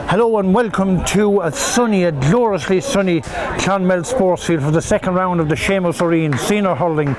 Hello and welcome to a gloriously sunny Clonmel sports field for the second round of the Seamus Arena senior hurling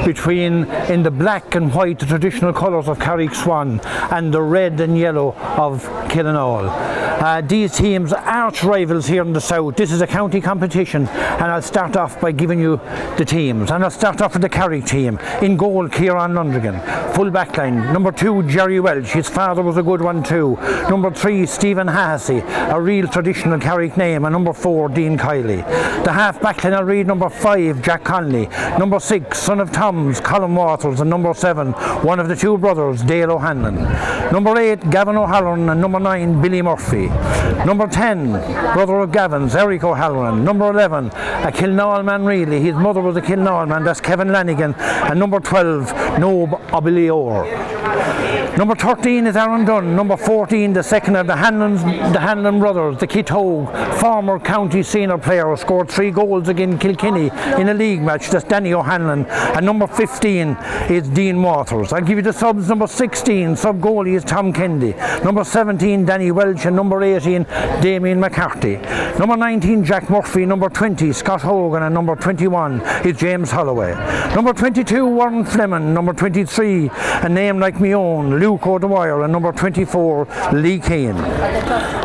in the black and white, the traditional colours of Carrick Swan, and the red and yellow of Killeanule. These teams are arch rivals here in the south. This is a county competition, and I'll start off by giving you the teams. And I'll start off with the Carrick team. In goal, Kieran Lundigan. Full back line, number 2, Jerry Welch. His father was a good one too. Number 3, Stephen Hassey, a real traditional Carrick name. And number 4, Dean Kiley. The half back line, I'll read number 5, Jack Conley. Number 6, son of Tom's, Colin Waters. And number 7, one of the two brothers, Dale O'Hanlon. Number 8, Gavin O'Halloran. And number 9, Billy Murphy. Number 10, brother of Gavin's, Eric O'Halloran. Number 11, a Killeanule man really. His mother was a Killeanule man, that's Kevin Lanigan. And number 12, Nob Obilior. Number 13 is Aaron Dunn. Number 14, the second of the Hanlon brothers, the Kit Hogue, former county senior player, scored 3 goals against Kilkenny in a league match. That's Danny O'Hanlon. And number 15 is Dean Waters. I'll give you the subs. Number 16, sub goalie is Tom Kendi. Number 17, Danny Welch. And number 18, Damien McCarthy. Number 19, Jack Murphy. Number 20, Scott Hogan. And number 21 is James Holloway. Number 22, Warren Fleming. Number 23, a name like me own, Luke O'Dwyer. And number 24, Lee Keane.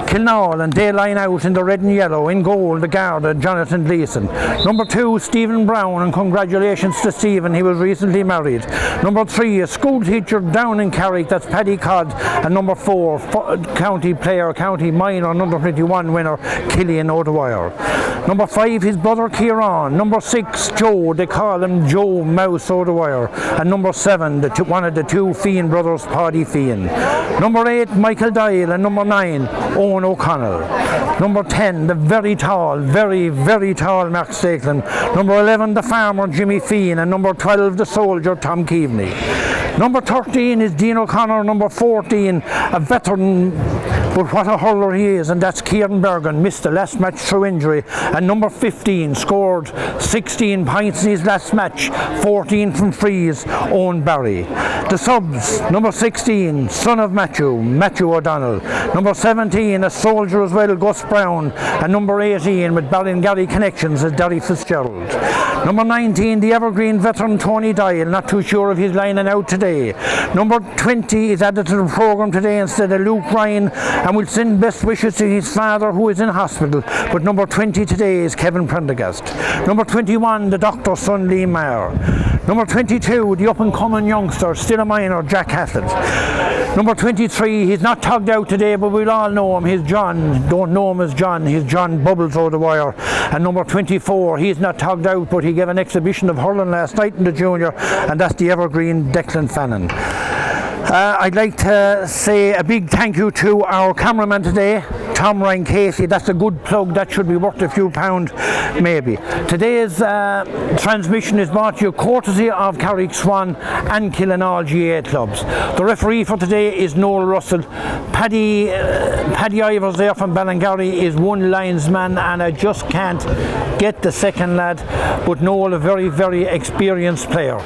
Killeanule, and they line out in the red and yellow. In goal, the Garda, Jonathan Gleeson. Number 2, Stephen Brown, and congratulations to Stephen, he was recently married. Number 3, a school teacher down in Carrick, that's Paddy Codd. And number 4, county player, county minor, number 21 winner, Killian O'Dwyer. Number 5, his brother Kieran. Number 6, Joe, they call him Joe Mouse O'Dwyer. And number 7, one of the two Fian brothers, Paddy Fian. Number 8, Michael Dial. And number 9, Owen O'Connell. Number 10, the very tall Mark Stakelin. Number 11, the farmer Jimmy Fian. And number 12, the soldier Tom Keaveney. Number 13 is Dean O'Connor. Number 14, a veteran, but what a hurler he is, and that's Kieran Bergen. Missed the last match through injury. And number 15 scored 16 points in his last match, 14 from frees, Owen Barry. The subs, number 16, son of Matthew O'Donnell. Number 17, a soldier as well, Gus Brown. And number 18, with Ballingarry connections, is Derry Fitzgerald. Number 19, the evergreen veteran Tony Dial, not too sure of his lining out today. Number 20 is added to the programme today instead of Luke Ryan, and we'll send best wishes to his father who is in hospital. But number 20 today is Kevin Prendergast. Number 21, the doctor's son Lee Mayer. Number 22, the up-and-coming youngster, still a minor, Jack Hassett. Number 23, he's not tugged out today, but we'll all know him. He's John. Don't know him as John. He's John Bubbles O'Dwyer. And number 24, he's not tugged out, but he gave an exhibition of hurling last night in the junior, and that's the evergreen Declan Fannin. I'd like to say a big thank you to our cameraman today, Tom Ryan Casey. That's a good plug, that should be worth a few pounds maybe. Today's transmission is brought to you courtesy of Carrick Swan and Killeanule GA clubs. The referee for today is Noel Russell. Paddy Ivers there from Ballingarry is one linesman, and I just can't get the second lad, but Noel, a very experienced player.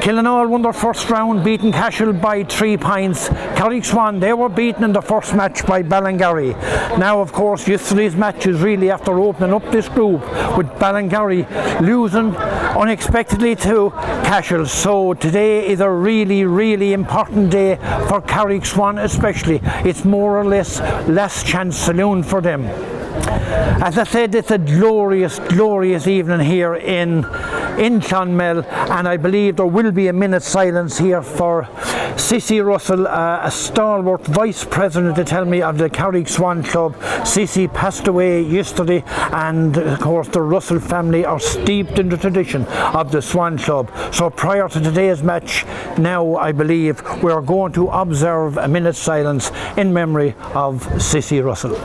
Killeanule won their first round, beating Cashel by 3 points. Carrick Swan, they were beaten in the first match by Ballingarry. Now, of course, yesterday's match is really after opening up this group with Ballingarry losing unexpectedly to Cashel. So today is a really important day for Carrick Swan especially. It's more or less last chance saloon for them. As I said, it's a glorious evening here in Clonmel, and I believe there will be a minute's silence here for Sissy Russell, a stalwart vice president, to tell me, of the Carrick Swan Club. Sissy passed away yesterday, and of course the Russell family are steeped in the tradition of the Swan Club. So prior to today's match, now I believe we are going to observe a minute's silence in memory of Sissy Russell.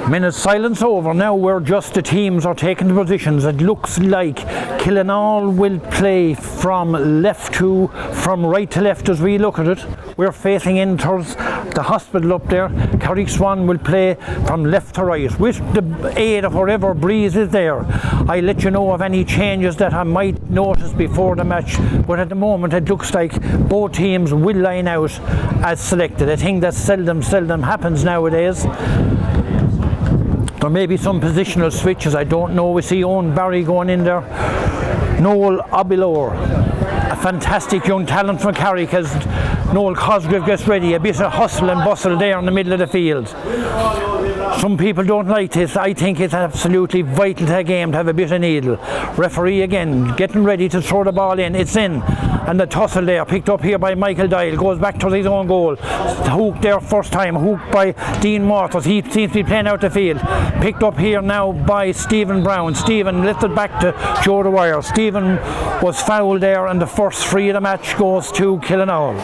Minute silence over now, where just the teams are taking the positions. It looks like Killeanule will play from right to left as we look at it. We're facing in towards the hospital up there. Carrick Swan will play from left to right with the aid of whatever breeze is there. I'll let you know of any changes that I might notice before the match, but at the moment it looks like both teams will line out as selected. I think that seldom happens nowadays. There may be some positional switches, I don't know. We see Owen Barry going in there. Noel Obilor, a fantastic young talent from Carrick, as Noel Cosgrave gets ready. A bit of hustle and bustle there in the middle of the field. Some people don't like this. I think it's absolutely vital to a game to have a bit of needle. Referee again getting ready to throw the ball in. It's in. And the tussle there, picked up here by Michael Dial, goes back to his own goal. Hook there first time, hooked by Dean Waters. He seems to be playing out the field. Picked up here now by Stephen Brown. Stephen lifted back to Joe Dwyer. Stephen was fouled there, and the first free of the match goes to Killeanule.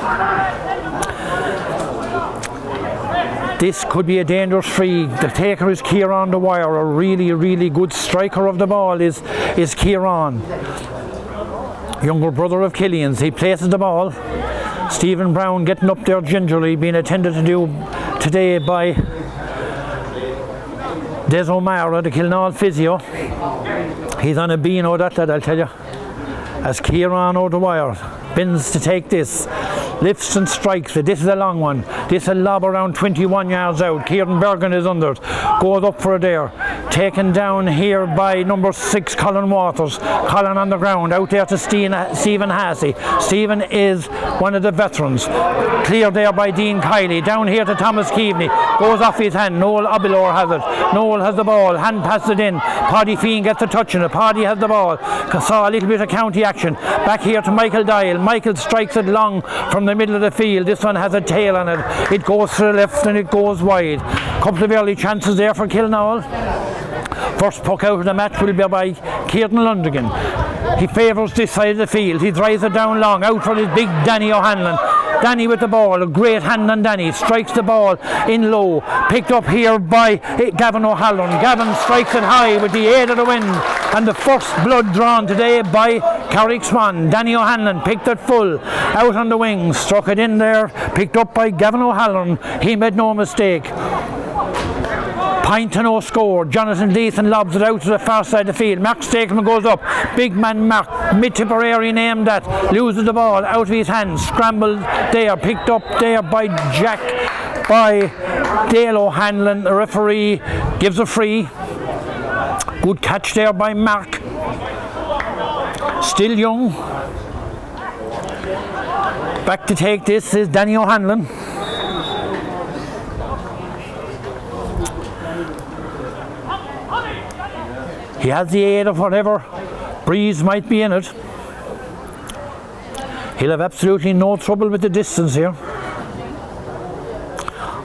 This could be a dangerous free. The taker is Kieran Dwyer. A really good striker of the ball is Kieran. Younger brother of Killian's. He places the ball. Stephen Brown getting up there gingerly, being attended to do today by Des O'Mara, the Killeanule physio. He's on a beano, that lad, I'll tell you. As Kieran O'Dwyer bends to take this, lifts and strikes it. This is a long one. This is a lob around 21 yards out. Kieran Bergen is under it. Goes up for a dare. Taken down here by number 6, Colin Waters. Colin on the ground. Out there to Stephen Hassey. Stephen is one of the veterans. Cleared there by Dean Kiley. Down here to Thomas Keaveney. Goes off his hand. Noel Obilor has it. Noel has the ball. Hand passes it in. Paddy Feehan gets a touch on it. Paddy has the ball. Saw a little bit of county action. Back here to Michael Dial. Michael strikes it long from the middle of the field. This one has a tail on it. It goes to the left and it goes wide. Couple of early chances there for Killeanule. First puck out of the match will be by Kieran Lundigan. He favours this side of the field. He drives it down long. Out for his big Danny O'Hanlon. Danny with the ball. A great hand on Danny. Strikes the ball in low. Picked up here by Gavin O'Halloran. Gavin strikes it high with the aid of the wind. And the first blood drawn today by Carrick Swan. Danny O'Hanlon picked it full. Out on the wing. Struck it in there. Picked up by Gavin O'Halloran. He made no mistake. Point to no score. Jonathan Leeson lobs it out to the far side of the field. Mark Stakelman goes up. Big man Mark, mid-Tipperary named that. Loses the ball out of his hands. Scrambled there. Picked up there by Dale O'Hanlon. The referee gives a free. Good catch there by Mark. Still young. Back to take this is Danny O'Hanlon. He has the aid of whatever breeze might be in it. He'll have absolutely no trouble with the distance here.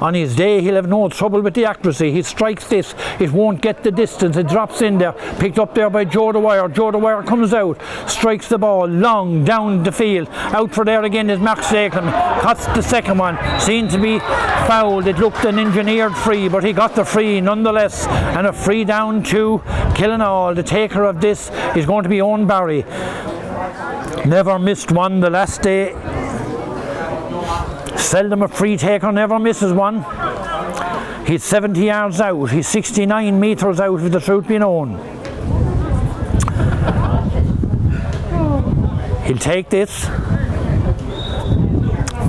On his day, he'll have no trouble with the accuracy. He strikes this, it won't get the distance. It drops in there, picked up there by Joe Dwyer. Joe Dwyer comes out, strikes the ball long down the field. Out for there again is Mark Stakelman. Cuts the second one, seen to be fouled. It looked an engineered free, but he got the free nonetheless. And a free down to Killeanule. The taker of this is going to be Owen Barry. Never missed one the last day. Seldom a free taker, never misses one. He's 70 yards out. He's 69 metres out, if the truth be known. He'll take this.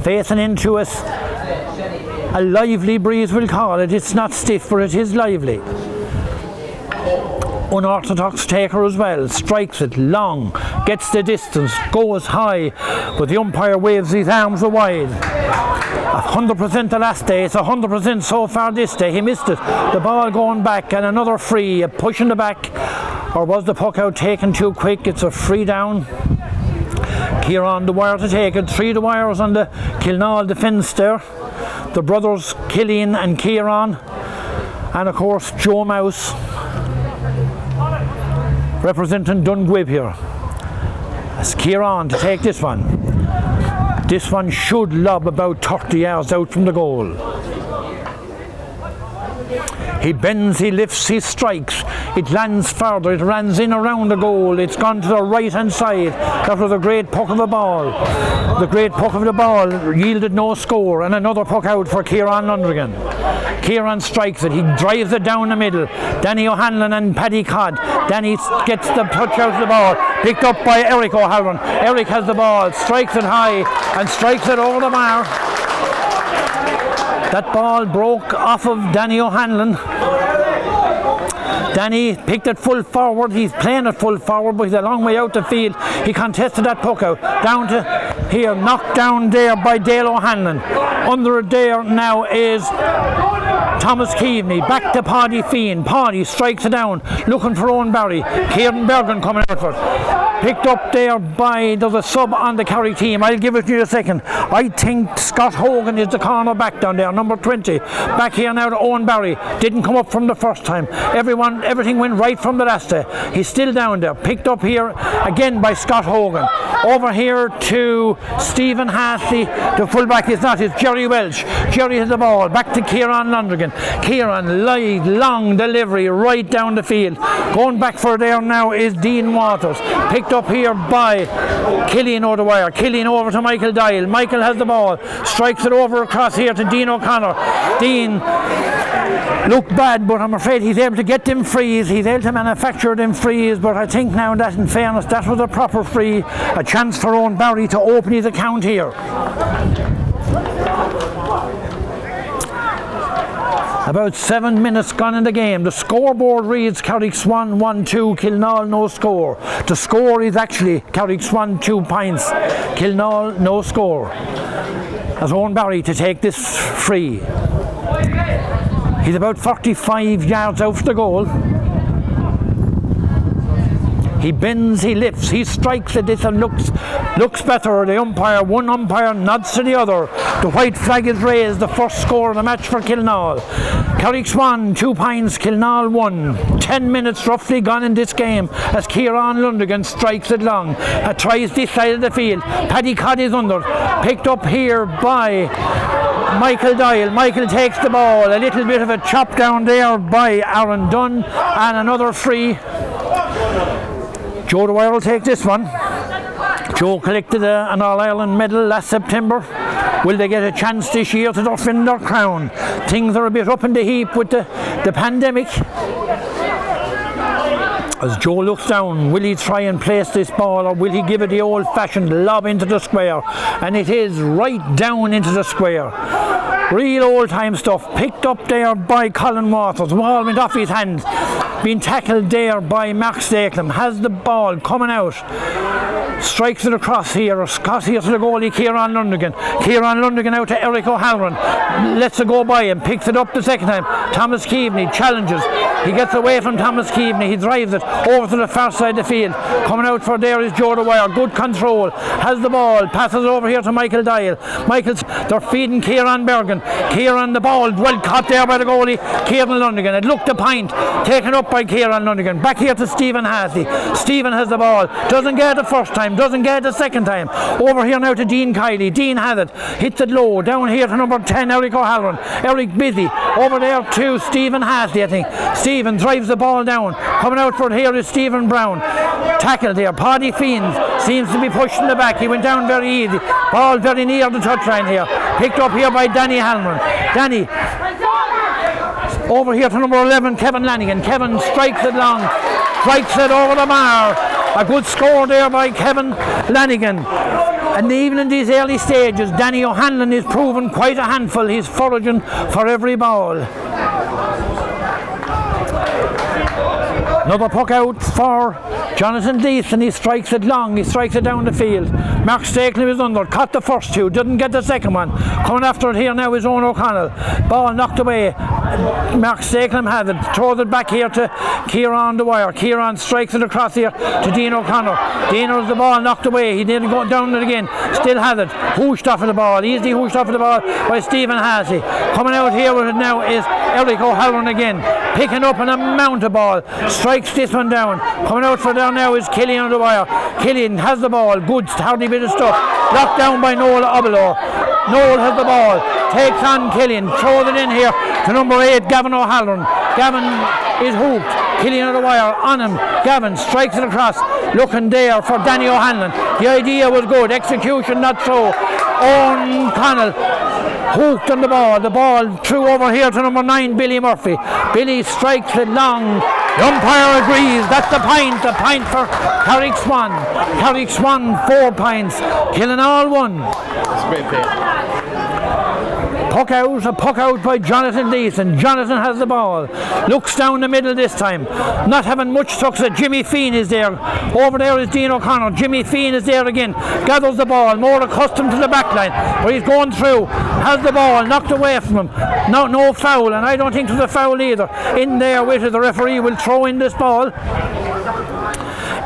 Facing into us. A lively breeze, we'll call it. It's not stiff, but it is lively. Unorthodox taker as well. Strikes it long. Gets the distance. Goes high. But the umpire waves his arms wide. 100% the last day. It's 100% so far this day. He missed it. The ball going back and another free. A push in the back. Or was the puck out taken too quick? It's a free down. Kieran Dwyer to take it. 3 Dwyers on the Killeanule defence there. The brothers Killian and Kieran. And of course Joe Mouse representing Dungwib here. It's Kieran to take this one. This one should lob about 30 yards out from the goal. He bends, he lifts, he strikes. It lands further, it runs in around the goal. It's gone to the right hand side. That was a great puck of the ball. The great puck of the ball yielded no score, and another puck out for Kieran Lundergan. Kieran strikes it, he drives it down the middle. Danny O'Hanlon and Paddy Codd. Danny gets the touch out of the ball, picked up by Eric O'Halloran. Eric has the ball, strikes it high and strikes it over the bar. That ball broke off of Danny O'Hanlon. Danny picked it full forward. He's playing it full forward, but he's a long way out the field. He contested that puck out. Down to here, knocked down there by Dale O'Hanlon. Under it there now is Thomas Keaveney. Back to Paddy Feehan. Paddy strikes it down, looking for Owen Barry. Kieran Bergen coming out for it. Picked up there by, there's a sub on the Carrick team. I'll give it to you a second. I think Scott Hogan is the corner back down there, number 20. Back here now to Owen Barry. Didn't come up from the first time. Everything went right from the last day. He's still down there. Picked up here again by Scott Hogan. Over here to Stephen Hasley. The fullback is not, it's Jerry Welch. Jerry has the ball. Back to Kieran Lundergan. Kieran, live, long delivery right down the field. Going back for there now is Dean Waters. Picked up here by Killeanule the wire. Killian over to Michael Dial. Michael has the ball. Strikes it over across here to Dean O'Connor. Dean looked bad, but I'm afraid he's able to get them frees. He's able to manufacture them frees, but I think now that in fairness that was a proper free. A chance for Owen Barry to open his account here. About 7 minutes gone in the game. The scoreboard reads Carrick Swan 1-2, Killeanule no score. The score is actually Carrick Swan 2 points, Killeanule no score. As Owen Barry to take this free. He's about 45 yards out for the goal. He bends, he lifts, he strikes at this and looks better. The umpire, one umpire nods to the other. The white flag is raised, the first score of the match for Killeanule. Carrick Swan 2 points, Killeanule 1. 10 minutes roughly gone in this game as Kieran Lundergan strikes it long. Tries this side of the field. Paddy Codd is under. Picked up here by Michael Dial. Michael takes the ball. A little bit of a chop down there by Aaron Dunn and another free. Joe Dwyer will take this one. Joe collected an All-Ireland medal last September. Will they get a chance this year to defend their crown? Things are a bit up in the heap with the pandemic. As Joe looks down, will he try and place this ball, or will he give it the old-fashioned lob into the square? And it is right down into the square. Real old-time stuff. Picked up there by Colin Waters. The ball went off his hand. Being tackled there by Mark Stakelum. Has the ball coming out. Strikes it across here to the goalie Kieran Lundergan. Kieran Lundergan out to Eric O'Halloran. Lets it go by him. Picks it up the second time. Thomas Keaveney challenges. He gets away from Thomas Keaveney. He drives it over to the far side of the field. Coming out for there is Joe Dwyer. Good control. Has the ball. Passes over here to Michael Dial. They're feeding Kieran Bergen. Kieran, the ball well caught there by the goalie Kieran Lundergan. It looked a pint. Taken up by Kieran Lundergan. Back here to Stephen Hasley. Stephen has the ball. Doesn't get it the first time. Doesn't get it the second time. Over here now to Dean Kiley. Dean has it. Hits it low. Down here to number 10, Eric O'Halloran. Eric busy. Over there to Stephen Hasley, I think. Stephen drives the ball down. Coming out for it here is Stephen Brown. Tackled there. Paddy Feehan seems to be pushed in the back. He went down very easy. Ball very near the touchline here. Picked up here by Danny Halman. Danny. Over here to number 11, Kevin Lanigan. Kevin strikes it long. Strikes it over the bar. A good score there by Kevin Lanigan. And even in these early stages, Danny O'Hanlon is proven quite a handful. He's foraging for every ball. Another puck out for Jonathan Leeson. He strikes it long. He strikes it down the field. Mark Stakeley is under. Caught the first two. Didn't get the second one. Coming after it here now is Owen O'Connell. Ball knocked away. Mark Stakeley has it. Throws it back here to Kieran Dwyer. Kieran strikes it across here to Dean O'Connor. Dean has the ball knocked away. He didn't go down it again. Still has it. Hooshed off of the ball. Easily hooshed off of the ball by Stephen Hasley. Coming out here with it now is Eric O'Halloran again. Picking up an amount of ball. Strikes this one down. Coming out for down now is Killian Dwyer. Killian has the ball. Good, hardy bit of stuff. Locked down by Noel Obelow. Noel has the ball. Takes on Killian. Throws it in here to number 8, Gavin O'Halloran. Gavin is hooked. Killian on the wire on him. Gavin strikes it across. Looking there for Danny O'Hanlon. The idea was good. Execution not so. Owen Connell hooked on the ball. The ball threw over here to number 9, Billy Murphy. Billy strikes it long. The umpire agrees. That's the point. The point for Carrick Swan. Carrick Swan 4 points. Killeanule 1. That's a great play. A puck out by Jonathan Leeson. Jonathan has the ball. Looks down the middle this time. Not having much success. Jimmy Fean is there. Over there is Dean O'Connor. Jimmy Fean is there again. Gathers the ball. More accustomed to the back line. But he's going through. Has the ball. Knocked away from him. No foul. And I don't think there's a foul either. In there with it. The referee will throw in this ball.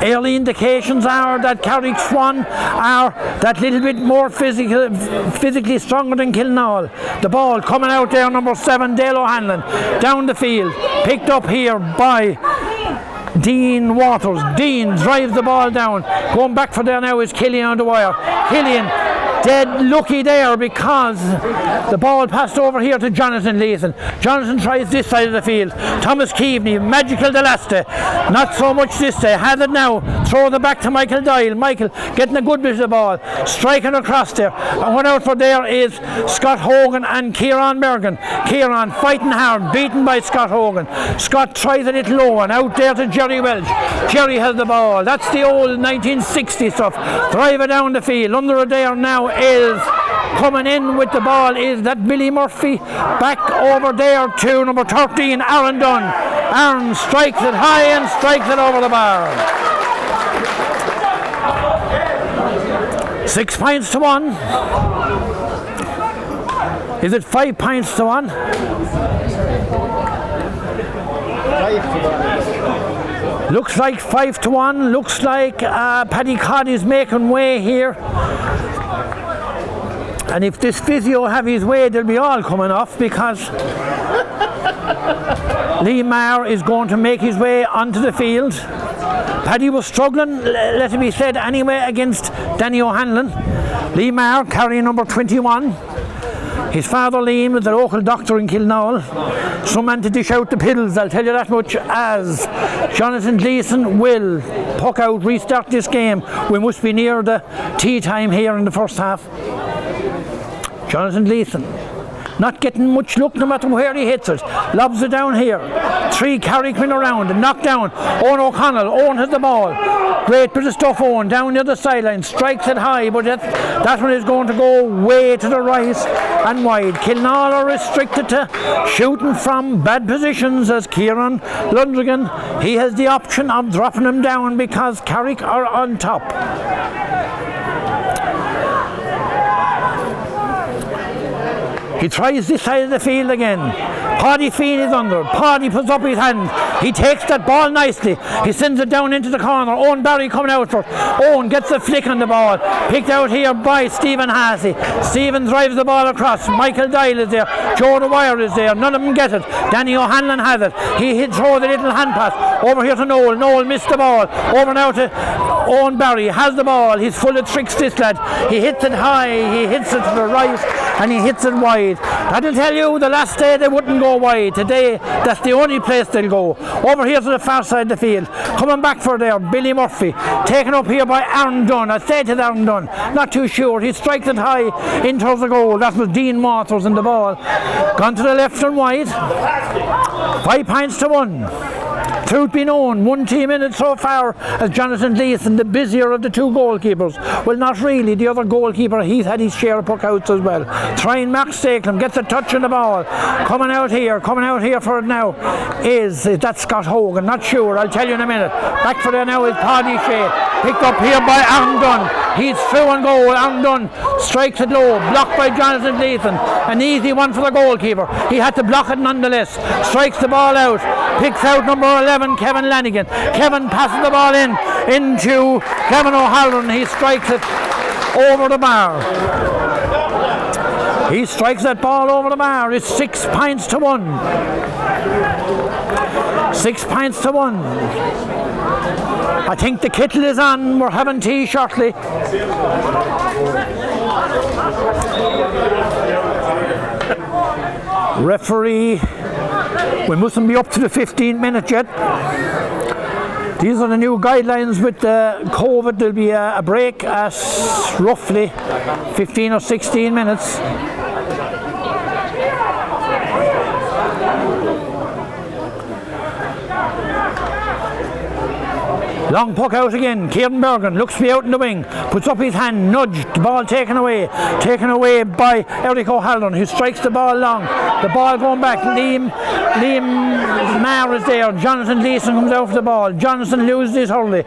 Early indications are that Carrick Swan are that little bit more physically stronger than Killeanule. The ball coming out there, number 7, Dale O'Hanlon, down the field, picked up here by Dean Waters. Dean drives the ball down. Going back for there now is Killian on the wire. Killian dead lucky there because the ball passed over here to Jonathan Leeson. Jonathan tries this side of the field. Thomas Keaveney, magical the last day. Not so much this day. Has it now. Throws it back to Michael Doyle. Michael getting a good bit of the ball. Striking across there. And one out for there is Scott Hogan and Kieran Bergen. Kieran fighting hard. Beaten by Scott Hogan. Scott tries a little low and out there to Jerry Welch. Jerry has the ball. That's the old 1960 stuff. Drive it down the field. Under it there now is coming in with the ball is that Billy Murphy. Back over there to number 13, Aaron Dunn. Aaron strikes it high and strikes it over the bar. 6 points to 1. Is it 5 points to 1? 5 to 1. Looks like 5 to 1. Looks like Paddy Codd is making way here. And if this physio have his way, they'll be all coming off because Lee Maher is going to make his way onto the field. Paddy was struggling, let it be said, anyway against Danny O'Hanlon. Lee Maher carrying number 21. His father Liam is a local doctor in Killeanule. Some man to dish out the pills, I'll tell you that much, as Jonathan Gleeson will puck out, restart this game. We must be near the tea time here in the first half. Jonathan Gleeson not getting much look no matter where he hits it. Lobs it down here. 3 Carrickmen around and knocked down. Owen O'Connell. Owen has the ball. Great bit of stuff, Owen, down near the sideline. Strikes it high, but that one is going to go way to the right and wide. Killeanule are restricted to shooting from bad positions as Kieran Lundrigan. He has the option of dropping them down because Carrick are on top. He tries this side of the field again. Paddy Fean is under. Paddy puts up his hand. He takes that ball nicely. He sends it down into the corner. Owen Barry coming out for it. Owen gets a flick on the ball. Picked out here by Stephen Hassey. Stephen drives the ball across. Michael Doyle is there. Joe the Wire is there. None of them get it. Danny O'Hanlon has it. He throws a little hand pass over here to Noel. Noel missed the ball. Over now to Owen Barry. Has the ball. He's full of tricks, this lad. He hits it high. He hits it to the right. And he hits it wide. That'll tell you the last day they wouldn't go wide. Today, that's the only place they'll go. Over here to the far side of the field. Coming back for there, Billy Murphy. Taken up here by Aaron Dunn. I said to Aaron Dunn, not too sure. He strikes it high in towards the goal. That was Dean Waters in the ball. Gone to the left and wide. 5 points to 1. Truth be known, 1 team in it so far as Jonathan Leeson, the busier of the 2 goalkeepers. Well, not really. The other goalkeeper, he's had his share of puck-outs as well. Trying Max Stakelum, gets a touch on the ball. Coming out here for it now is that Scott Hogan. Not sure, I'll tell you in a minute. Back for there now is Paddy Shea. Picked up here by Aaron Dunn. He's through on goal. Aaron Dunn strikes it low. Blocked by Jonathan Leeson. An easy one for the goalkeeper. He had to block it nonetheless. Strikes the ball out. Picks out number 11, Kevin Lanigan. Kevin passes the ball into Kevin O'Halloran. He strikes it over the bar. He strikes that ball over the bar. It's 6 points to 1. 6 points to 1. I think the kettle is on. We're having tea shortly. Referee We mustn't be up to the 15-minute yet. These are the new guidelines with COVID. There'll be a break at roughly 15 or 16 minutes. Long puck out again. Kieran Bergen looks to be out in the wing, puts up his hand, nudged, the ball taken away by Eric O'Halloran, who strikes the ball long. The ball going back. Liam Maher is there. Jonathan Leeson comes out for the ball. Jonathan loses his hurley.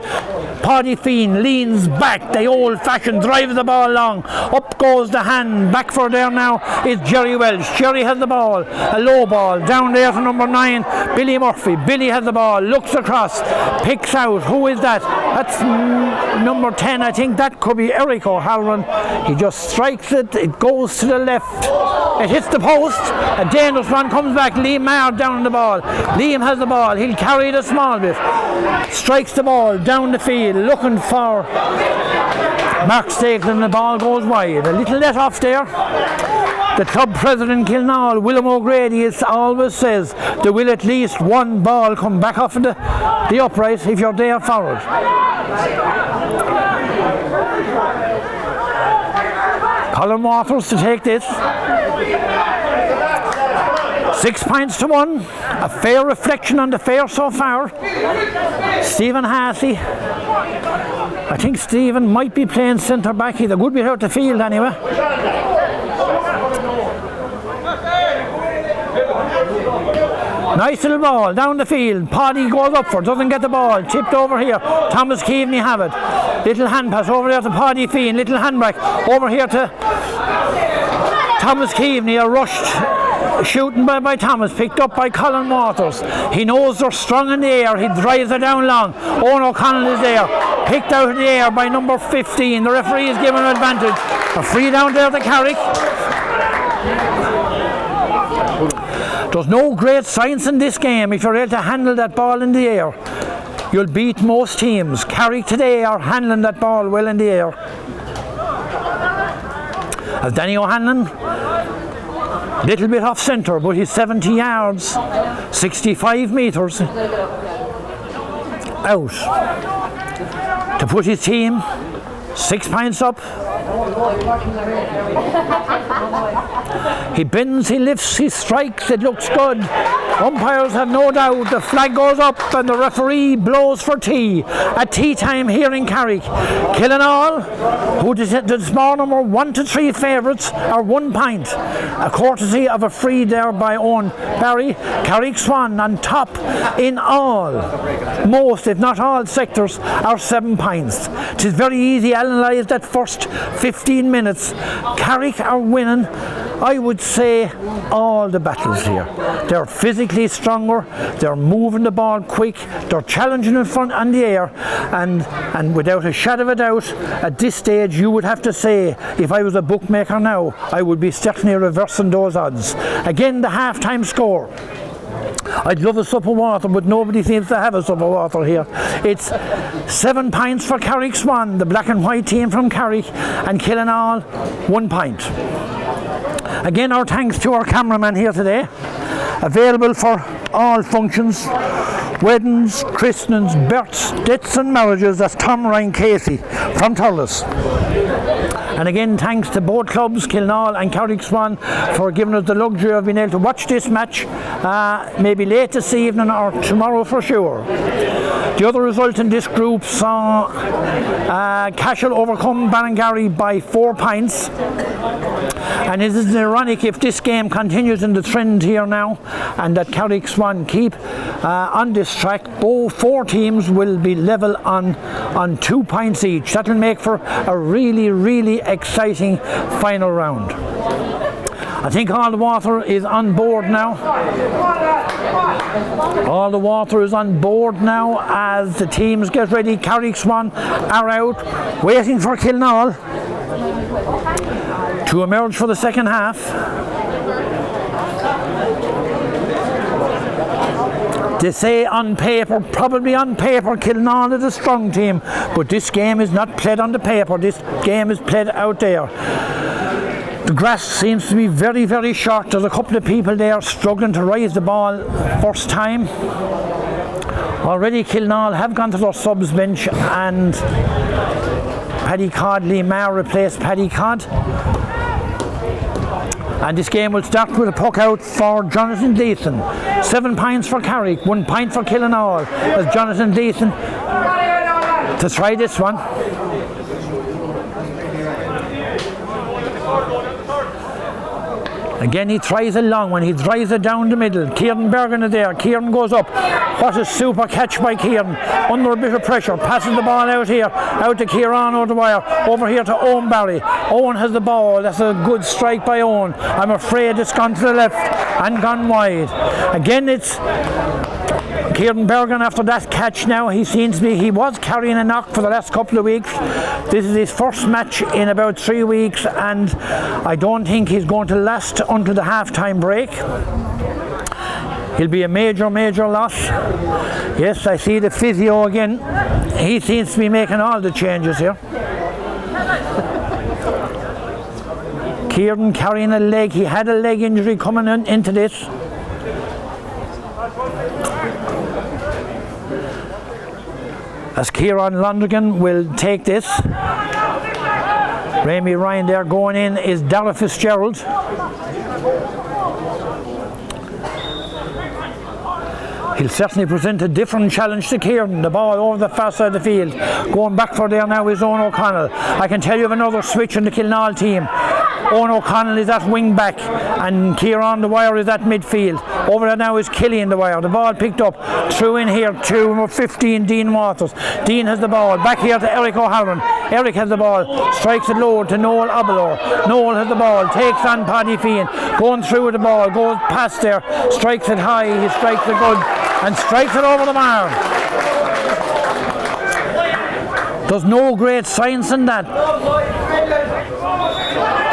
Paddy Fean leans back, the old-fashioned drives the ball long. Up goes the hand. Back for there now is Jerry Welsh. Jerry has the ball. A low ball down there for number 9, Billy Murphy. Billy has the ball. Looks across. Picks out. Who is that? That's number 10. I think that could be Eric O'Halloran. He just strikes it. It goes to the left. It hits the post. A dangerous one comes back. Liam Maher down the ball. Liam has the ball. He'll carry it a small bit. Strikes the ball down the field, looking for Mark Stakelin. The ball goes wide. A little let off there. The club president Killeanule, William O'Grady, always says there will at least one ball come back off of the upright if you're there forward. Colin Waters to take this. 6 points to 1. A fair reflection on the fair so far. Stephen Hassey. I think Stephen might be playing centre back. He's a good bit out the field anyway. Nice little ball down the field. Paddy goes up for, doesn't get the ball. Tipped over here. Thomas Keaveney have it. Little hand pass over there to Paddy Fean. Little hand back over here to Thomas Keaveney. A rushed shooting by Thomas, picked up by Colin Waters. He knows they're strong in the air. He drives it down long. Owen O'Connell is there, picked out of the air by number 15. The referee is given an advantage. A free down there to Carrick. There's no great science in this game. If you're able to handle that ball in the air, you'll beat most teams. Carrick today are handling that ball well in the air. As Danny O'Hanlon, little bit off centre, but he's 70 yards, 65 metres out to put his team 6 points up. He bends, he lifts, he strikes, it looks good. Umpires have no doubt. The flag goes up and the referee blows for tea. At tea time here in Carrick. Killeanule, who the small number 1 to 3 favourites, are 1 point. A courtesy of a free there by Owen Barry. Carrick Swan on top in all, most if not all sectors, are 7 points. It is very easy to analyse that first 15 minutes. Carrick are winning, I would say, all the battles here. They're physically stronger, they're moving the ball quick, they're challenging in front on the air, and without a shadow of a doubt, at this stage you would have to say, if I was a bookmaker now, I would be certainly reversing those odds. Again, the half-time score. I'd love a sup of water, but nobody seems to have a sup of water here. It's 7 points for Carrick Swan, the black and white team from Carrick, and Killeanule 1 point. Again, our thanks to our cameraman here today, available for all functions, weddings, christenings, births, deaths and marriages. That's Tom Ryan Casey from Thurles. And again, thanks to both clubs, Killeanule and Carrick Swan, for giving us the luxury of being able to watch this match, maybe late this evening or tomorrow for sure. The other result in this group saw Cashel overcome Ballingarry by 4 points. And it is ironic if this game continues in the trend here now, and that Carrick Swan keep on this track. Both 4 teams will be level on 2 points each. That will make for a really, really exciting final round. I think all the water is on board now. All the water is on board now as the teams get ready. Carrick Swan are out, waiting for Killeanule to emerge for the second half. They say on paper, probably on paper, Killeanule is a strong team, but this game is not played on the paper. This game is played out there. The grass seems to be very, very short. There's a couple of people there struggling to raise the ball first time. Already Killeanule have gone to their subs bench, and Paddy Codd, Lee Maher replaced Paddy Codd. And this game will start with a puck out for Jonathan Leeson. 7 points for Carrick, 1 point for Killeanule, as Jonathan Leeson to try this one. Again, he tries a long one. He drives it down the middle. Kieran Bergen is there. Kieran goes up. What a super catch by Kieran. Under a bit of pressure. Passes the ball out here. Out to Kieran over the wire. Over here to Owen Barry. Owen has the ball. That's a good strike by Owen. I'm afraid it's gone to the left and gone wide. Again, it's Kieran Bergen after that catch now. He seems to be, he was carrying a knock for the last couple of weeks. This is his first match in about 3 weeks, and I don't think he's going to last until the half-time break. He'll be a major, major loss. Yes, I see the physio again. He seems to be making all the changes here. Kieran carrying a leg. He had a leg injury coming into this. As Kieran Lonergan will take this. Ramy Ryan there going in is Darragh Fitzgerald. He'll certainly present a different challenge to Kieran. The ball over the far side of the field. Going back for there now is Owen O'Connell. I can tell you of another switch in the Killeanule team. Owen O'Connell is at wing back and Kieran the Wire is at midfield. Over there now is Killeanule the Wire. The ball picked up. Through in here to number 15, Dean Waters. Dean has the ball. Back here to Eric O'Halloran. Eric has the ball. Strikes it low to Noel Abelor. Noel has the ball. Takes on Paddy Feehan. Going through with the ball. Goes past there. Strikes it high. He strikes it good. And strikes it over the bar. There's no great science in that.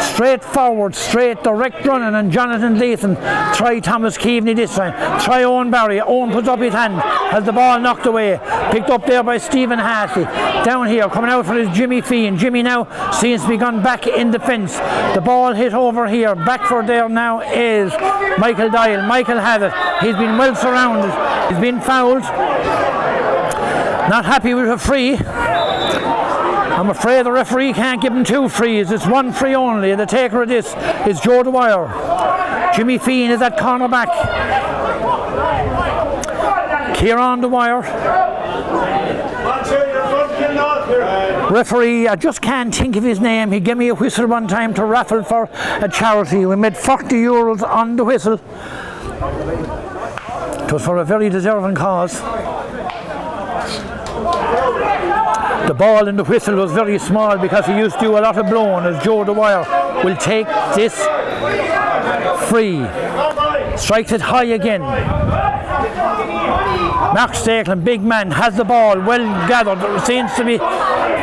Straight forward, straight direct running, and Jonathan Leeson. Try Thomas Keaveney this time. Try Owen Barry. Owen puts up his hand. Has the ball knocked away. Picked up there by Stephen Hassey. Down here, coming out for his Jimmy Feehan. Jimmy now seems to be gone back in defence. The ball hit over here. Back for there now is Michael Dial. Michael has it. He's been well surrounded. He's been fouled. Not happy with a free. I'm afraid the referee can't give him 2 frees. It's 1 free only. The taker of this is Joe Dwyer. Jimmy Feehan is at cornerback. Kieran Dwyer. Referee, I just can't think of his name. He gave me a whistle one time to raffle for a charity. We made €40 on the whistle. It was for a very deserving cause. The ball in the whistle was very small because he used to do a lot of blowing, as Joe Dwyer will take this free. Strikes it high again. Mark Stakelin, big man, has the ball, well gathered. There seems to be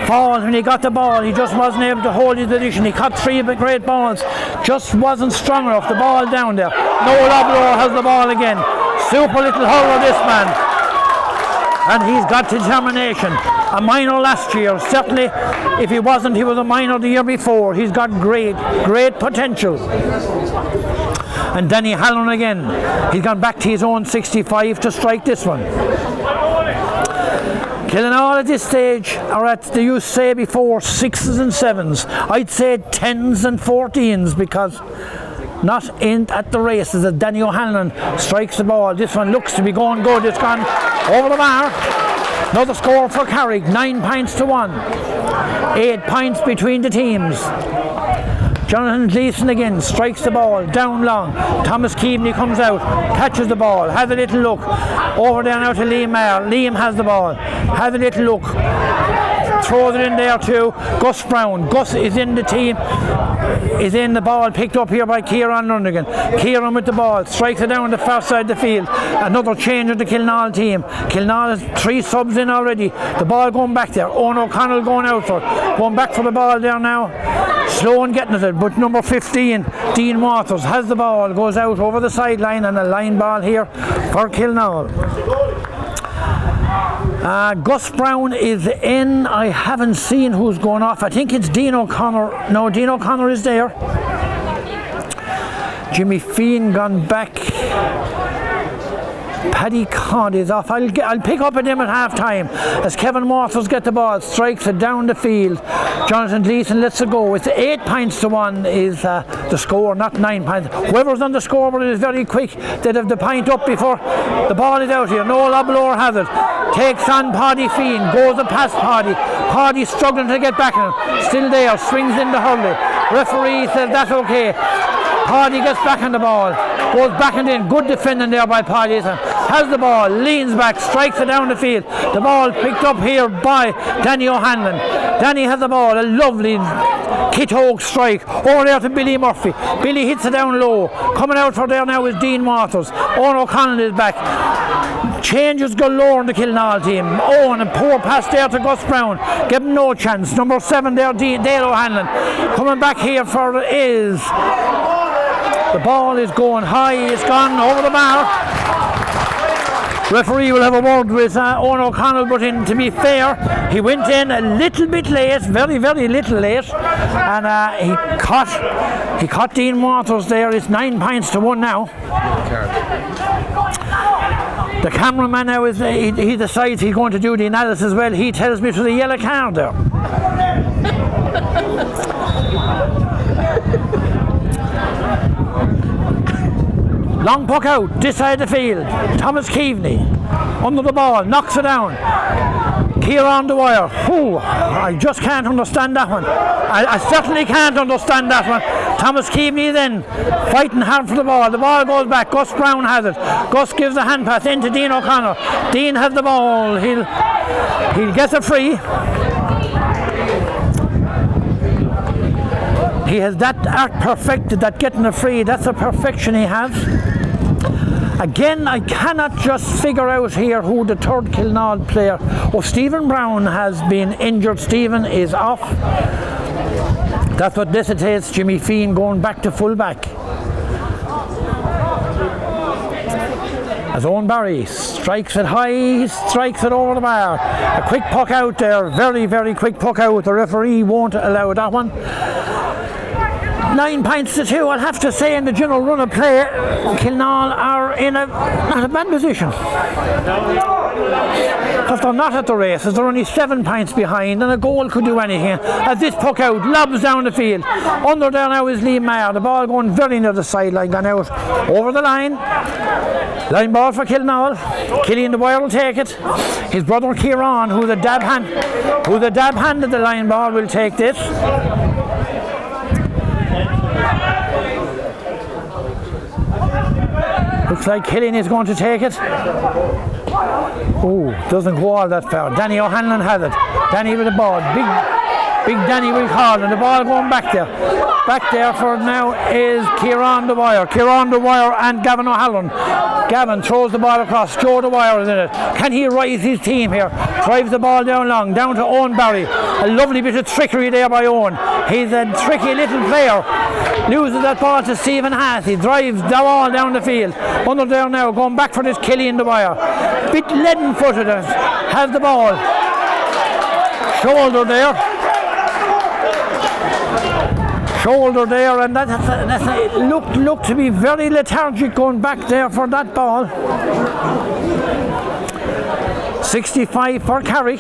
falls when he got the ball. He just wasn't able to hold his position. He caught 3 great balls, just wasn't strong enough. The ball down there. Noel Abloh has the ball again. Super little hurler, this man. And he's got determination. A minor last year, certainly if he wasn't, he was a minor the year before. He's got great potential. And Danny Halloran again. He's gone back to his own 65 to strike this one. Killeanule at this stage are at, the you say before, 6s and 7s. I'd say 10s and 14s because not in at the races as Danny O'Halloran strikes the ball. This one looks to be going good. It's gone over the bar. Another score for Carrick, 9 points to 1. 8 points between the teams. Jonathan Leeson again strikes the ball down long. Thomas Keaveney comes out, catches the ball, has a little look. Over there now to Liam Maher. Liam has the ball, has a little look. Throws it in there to Gus Brown. Gus is in the team. Is in the ball picked up here by Kieran Lonergan. Kieran with the ball, strikes it down the far side of the field. Another change of the Killeanule team. Killeanule has 3 subs in already. The ball going back there. Owen O'Connell going out for it. Going back for the ball there now. Slow and getting it, but number 15, Dean Waters, has the ball, goes out over the sideline, and a line ball here for Killeanule. Gus Brown is in. I haven't seen who's going off. I think it's Dean O'Connor. No, Dean O'Connor is there. Jimmy Feen gone back. Paddy Cod is off. I'll pick up at him at half time as Kevin Waters get the ball, strikes it down the field. Jonathan Gleeson lets it go. It's 8 points to 1 is the score, not 9 points. Whoever's on the scoreboard is very quick. They'd have the pint up before the ball is out here. Noel Oblor has it. Takes on Paddy Feen, goes past Paddy. Paddy struggling to get back in. Still there, swings in the hurley. Referee says that's okay. Paddy gets back on the ball, goes back and in. Good defending there by Paddy. Has the ball, leans back, strikes it down the field. The ball picked up here by Danny O'Hanlon. Danny has the ball, a lovely Kit Oak strike over there to Billy Murphy. Billy hits it down low. Coming out for there now is Dean Waters. Owen O'Connell is back. Changes galore in the Killeanule team. Owen, a poor pass there to Gus Brown. Give him no chance. Number 7 there, Dale O'Hanlon. Coming back here for is... The ball is going high. It's gone over the bar. Referee will have a word with Owen O'Connell, but to be fair, he went in a little bit late, very, very little late, and he caught Dean Waters there. It's 9 points to 1 now. The cameraman now he decides he's going to do the analysis. Well, he tells me to the yellow card there. Long puck out, this side of the field. Thomas Keaveney under the ball, knocks it down. Kieran Dwyer. I just can't understand that one. I certainly can't understand that one. Thomas Keaveney then fighting hard for the ball. The ball goes back. Gus Brown has it. Gus gives the hand pass into Dean O'Connor. Dean has the ball. He'll get it free. He has that art perfected, that getting it free. That's a perfection he has. Again, I cannot just figure out here who the third Killeanule player. Oh, Stephen Brown has been injured. Stephen is off. That's what necessitates Jimmy Feen going back to full back. As Owen Barry strikes it high, strikes it over the bar. A quick puck out there, very, very quick puck out. The referee won't allow that one. 9 points to 2, I'll have to say, in the general run of play, Killeanule are in not a bad position. Because they're not at the races, they're only 7 points behind, and a goal could do anything. As this puck out, lobs down the field. Under there now is Liam Mayer. The ball going very near the sideline, gone out over the line. Line ball for Killeanule. Killian Dwyer will take it. His brother Kieran, who the dab handed the line ball, will take this. Looks like Killian is going to take it. Oh, doesn't go all that far. Danny O'Hanlon has it. Danny with the ball. Big Danny will call, and the ball going back there. Back there for now is Kieran Dwyer. Kieran Dwyer and Gavin O'Halloran. Gavin throws the ball across. Joe Dwyer is in it. Can he rise his team here? Drives the ball down long, down to Owen Barry. A lovely bit of trickery there by Owen. He's a tricky little player. Loses that ball to Stephen Haas. He drives the ball down the field. Under there now, going back for this Killean Dwyer. Bit leaden-footed, has the ball. Shoulder there. And that looked to be very lethargic going back there for that ball. 65 for Carrick.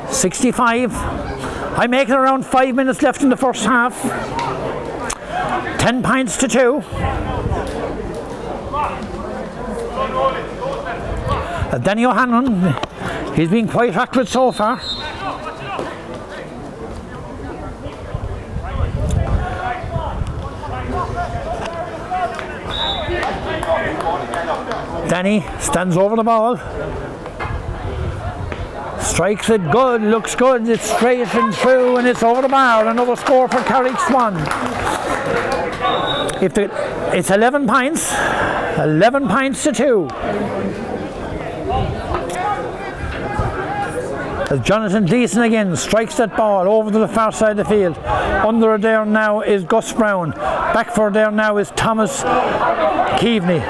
$65. I make it around 5 minutes left in the first half. 10 points to 2. Danny O'Hanlon, he's been quite accurate so far. Danny stands over the ball. Strikes it good, looks good, it's straight and through, and it's over the bar. Another score for Carrick Swan. It's 11 points. 11 points to 2. As Jonathan Gleeson again strikes that ball over to the far side of the field. Under there now is Gus Brown. Back for there now is Thomas Keaveney.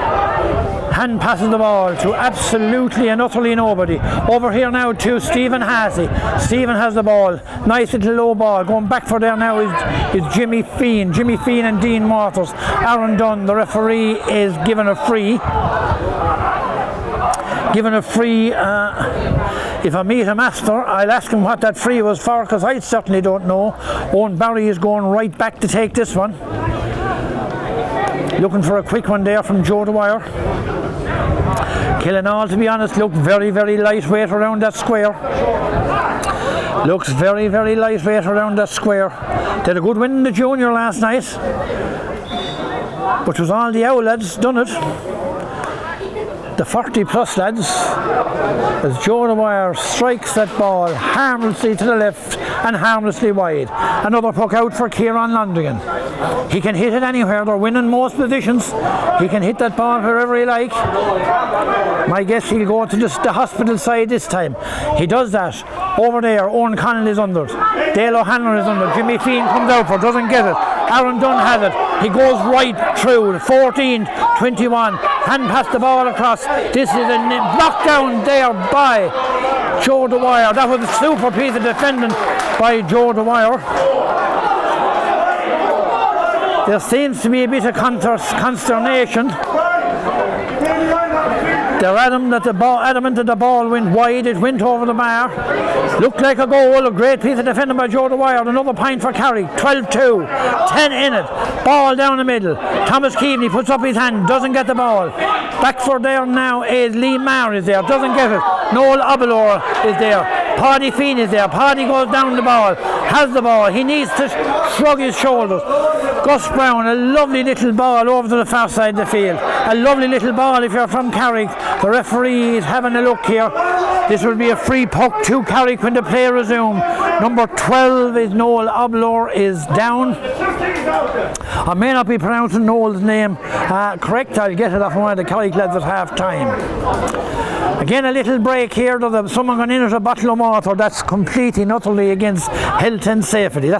Hand passes the ball to absolutely and utterly nobody. Over here now to Stephen Hassey. Stephen has the ball. Nice little low ball. Going back for there now is Jimmy Fean. Jimmy Fean and Dean Waters. Aaron Dunn, the referee, is given a free. If I meet a master, I'll ask him what that free was for, because I certainly don't know. Owen Barry is going right back to take this one. Looking for a quick one there from Joe Dwyer. Killeanule, to be honest, looked very, very lightweight around that square. Looks very, very lightweight around that square. They had a good win in the junior last night, but it was all the Owl lads done it. The 40 plus lads, as Joe Dwyer strikes that ball harmlessly to the left and harmlessly wide. Another puck out for Kieran Londrigan. He can hit it anywhere. They're winning most positions. He can hit that ball wherever he like. My guess he'll go to the hospital side this time. He does that. Over there, Owen Connell is under it. Dale O'Hanlon is under it. Jimmy Fean comes out for, doesn't get it. Aaron Dunn has it. He goes right through. 14-21. Hand pass the ball across. This is a block down there by Joe Dwyer. That was a super piece of defending by Joe Dwyer. There seems to be a bit of consternation. They're adamant that the ball went wide. It went over the bar. Looked like a goal. A great piece of defending by Joe Dwyer. Another point for Carrick. 12-2. 10 in it. Ball down the middle. Thomas Keaveney puts up his hand. Doesn't get the ball. Back for there now is Lee Maher is there. Doesn't get it. Noel Abelor is there. Paddy Fean is there. Paddy goes down the ball. Has the ball. He needs to shrug his shoulders. Gus Brown, a lovely little ball over to the far side of the field. A lovely little ball if you're from Carrick. The referee is having a look here. This will be a free puck to Carrick when the play resume. Number 12 is Noel Oblor is down. I may not be pronouncing Noel's name correct. I'll get it off one of the Carrick lads at half time. Again, a little break here. There's someone going in with a bottle of water. That's completely and utterly against health and safety.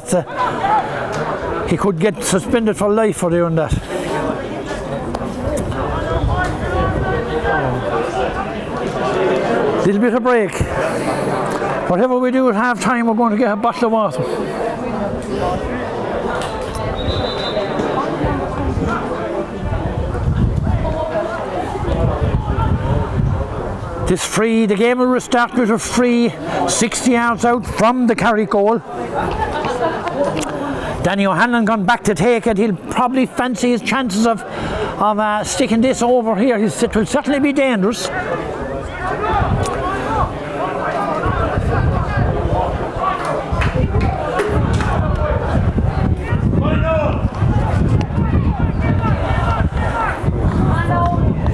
He could get suspended for life for doing that. Little bit of break. Whatever we do at half time, we're going to get a bottle of water. This free, the game will restart with a free 60 yards out from the Carrick goal. Danny O'Hanlon gone back to take it. He'll probably fancy his chances of sticking this over here. It will certainly be dangerous.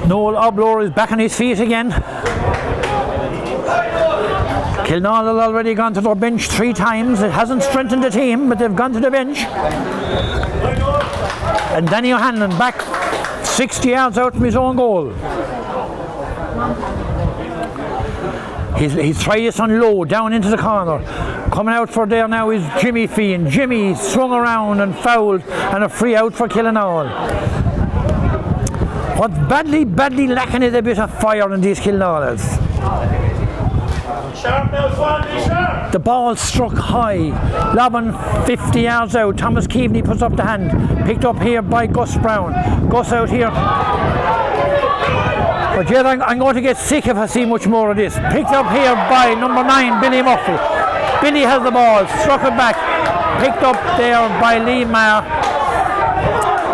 Noel Oblor is back on his feet again. Killeanule have already gone to their bench 3 times. It hasn't strengthened the team, but they've gone to the bench. And Danny O'Hanlon back 60 yards out from his own goal. He's tried this on low, down into the corner. Coming out for there now is Jimmy Fean. Jimmy swung around and fouled, and a free out for Killeanule. What's badly lacking is a bit of fire in these Killeanule. The ball struck high, lobbing 50 yards out. Thomas Keaveney puts up the hand, picked up here by Gus Brown. Gus out here. But yet I'm going to get sick if I see much more of this. Picked up here by number 9, Billy Murphy. Billy has the ball, struck it back, picked up there by Lee Maher.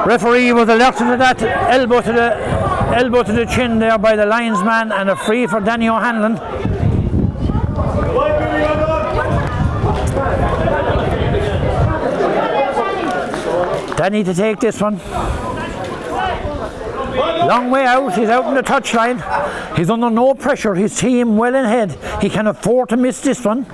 Referee was alerted to that, elbow to the chin there by the linesman, and a free for Danny O'Hanlon. Danny to take this one. Long way out, he's out in the touchline. He's under no pressure, his team well ahead. He can afford to miss this one.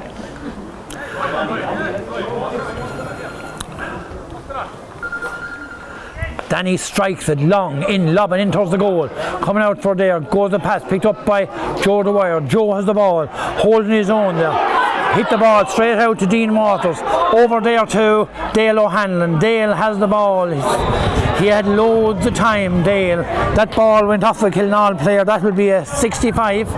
Danny strikes it long, in, lobbing in towards the goal. Coming out for there, goes the pass, picked up by Joe Dwyer. Joe has the ball, holding his own there. Hit the ball straight out to Dean Waters. Over there to Dale O'Hanlon. Dale has the ball. He had loads of time, Dale. That ball went off a Killeanule player. That will be a 65.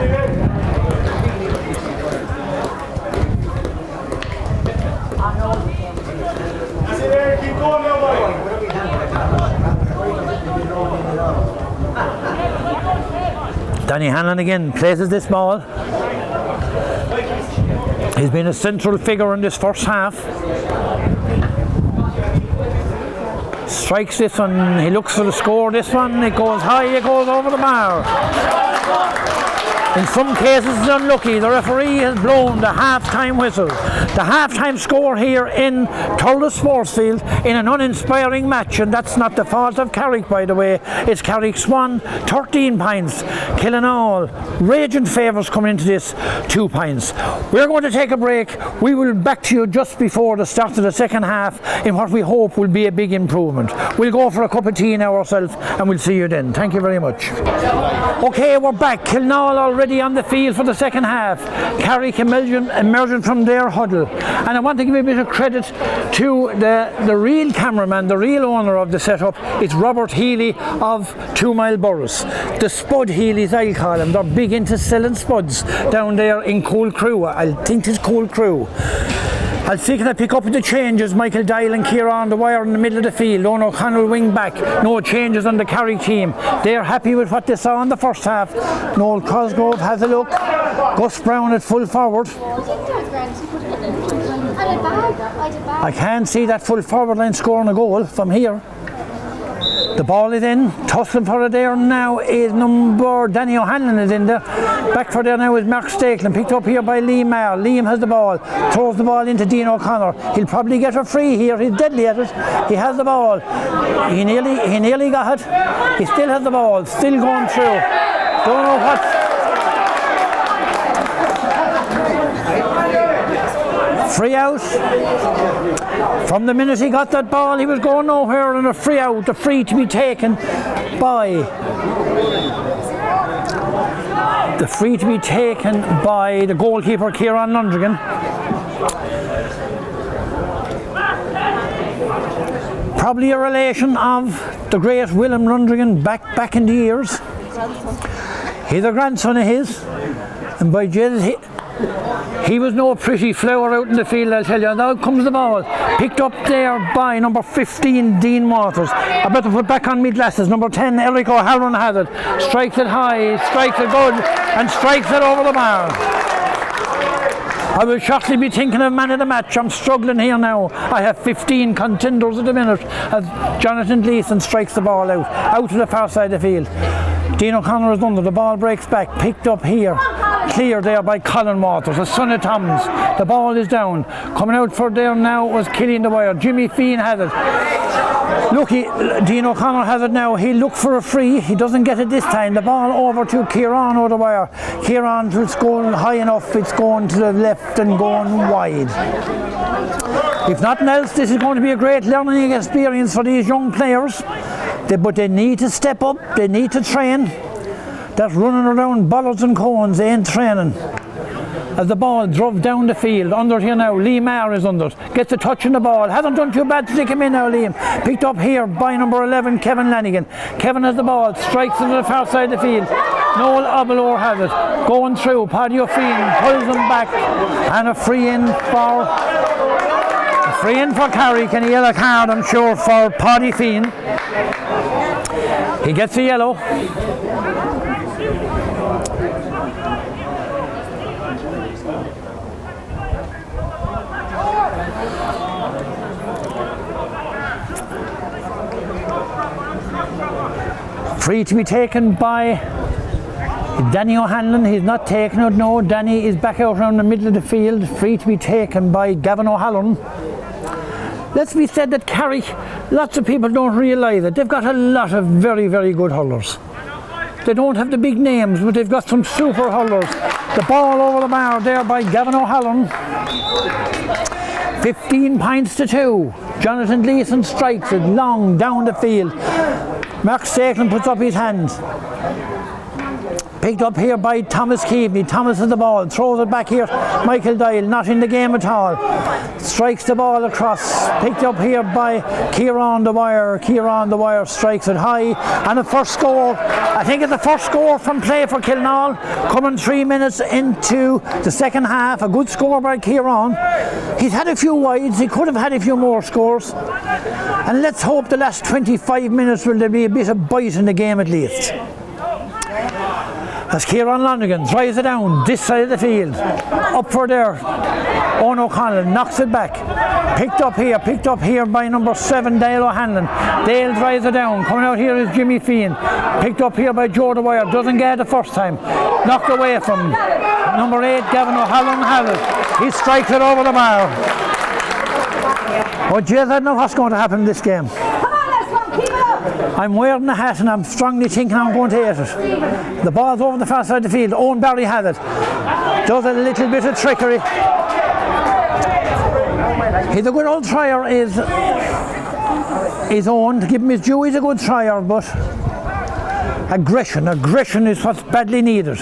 Danny Hanlon again places this ball. He's been a central figure in this first half. Strikes this one, he looks for the score, this one, it goes high, it goes over the bar. In some cases it's unlucky, the referee has blown the half-time whistle. The half-time score here in Thurles Sportsfield in an uninspiring match, and that's not the fault of Carrick, by the way. It's Carrick Swan, 13 points. Killeanule, raging favours coming into this, 2 points. We're going to take a break. We will be back to you just before the start of the second half in what we hope will be a big improvement. We'll go for a cup of tea now ourselves and we'll see you then. Thank you very much. Okay, we're back. Killeanule already on the field for the second half. Carrick emerging from their huddle. And I want to give a bit of credit to the real cameraman, the real owner of the setup. It's Robert Healy of 2 Mile Burris. The Spud Healys, I'll call them. They're big into selling spuds down there in Cool Crew. I think it's Cool Crew. I'll see can I pick up the changes. Michael Dial and Kieran on the wire in the middle of the field. Owen O'Connell wing back. No changes on the Carrick team. They're happy with what they saw in the first half. Noel Cosgrove has a look. Gus Brown at full forward. I can't see that full forward line scoring a goal from here. The ball is in, tussling for it there now is number Danny O'Hanlon is in there. Back for there now is Mark Stakelin, picked up here by Liam Maher. Liam has the ball, throws the ball into Dean O'Connor. He'll probably get a free here, he's deadly at it. He has the ball, he nearly got it. He still has the ball, still going through. Don't know what. Free out. From the minute he got that ball, he was going nowhere, and a free out, a free to be taken by the goalkeeper, Kieran Lundrigan. Probably a relation of the great Willem Lundrigan back in the years. He's a grandson of his, and by Jesus, he was no pretty flower out in the field, I'll tell you. Now comes the ball, picked up there by number 15, Dean Waters. I better put back on me glasses. Number 10, Eric O'Halloran has it. Strikes it high, strikes it good, and strikes it over the bar. I will shortly be thinking of man of the match. I'm struggling here now. I have 15 contenders at the minute as Jonathan Gleeson strikes the ball out to the far side of the field. Dean O'Connor is under, the ball breaks back, picked up here. Clear there by Colin Waters, the son of Thomas. The ball is down. Coming out for there now was Killian the wire. Jimmy Feehan has it. Look, Dean O'Connor has it now. He'll look for a free. He doesn't get it this time. The ball over to Kieran over the wire. Kieran, it's going high enough. It's going to the left and going wide. If nothing else, this is going to be a great learning experience for these young players. But they need to step up. They need to train. That running around bollards and cones ain't training. As the ball drove down the field, under here now, Liam Maher is under. Gets a touch on the ball, hasn't done too bad to take him in now, Liam. Picked up here by number 11, Kevin Lanigan. Kevin has the ball, strikes it to the far side of the field. Noel Obalor has it. Going through, Paddy O'Fean pulls him back. And a free in for Carrick, and a yellow card, I'm sure, for Paddy Fean. He gets a yellow. Free to be taken by Danny O'Hanlon. He's not taking it, no. Danny is back out around the middle of the field. Free to be taken by Gavin O'Halloran. Let's be said that Carrick, lots of people don't realise it. They've got a lot of very, very good hurlers. They don't have the big names, but they've got some super hurlers. The ball over the bar there by Gavin O'Halloran. 15 points to 2. Jonathan Gleeson strikes it long down the field. Mark Stakelin puts up his hands. Picked up here by Thomas Keaveney. Thomas has the ball, throws it back here. Michael Doyle, not in the game at all. Strikes the ball across. Picked up here by Kieran Dwyer. Kieran Dwyer strikes it high. And the first score, I think it's the first score from play for Killeanule. Coming 3 minutes into the second half. A good score by Kieran. He's had a few wides. He could have had a few more scores. And let's hope the last 25 minutes will there be a bit of bite in the game at least. As Kieran Lonergan drives it down this side of the field, up for there, Owen O'Connell knocks it back, picked up here by number 7 Dale O'Hanlon. Dale drives it down, coming out here is Jimmy Feehan, picked up here by Joe Dwyer, doesn't get it the first time, knocked away from number 8 Gavin O'Halloran. He strikes it over the bar. Oh geez, I don't know what's going to happen in this game. I'm wearing the hat and I'm strongly thinking I'm going to hit it. The ball's over the far side of the field. Owen Barry has it. Does a little bit of trickery. He's a good old trier, is Owen. To give him his due, he's a good trier, but aggression is what's badly needed.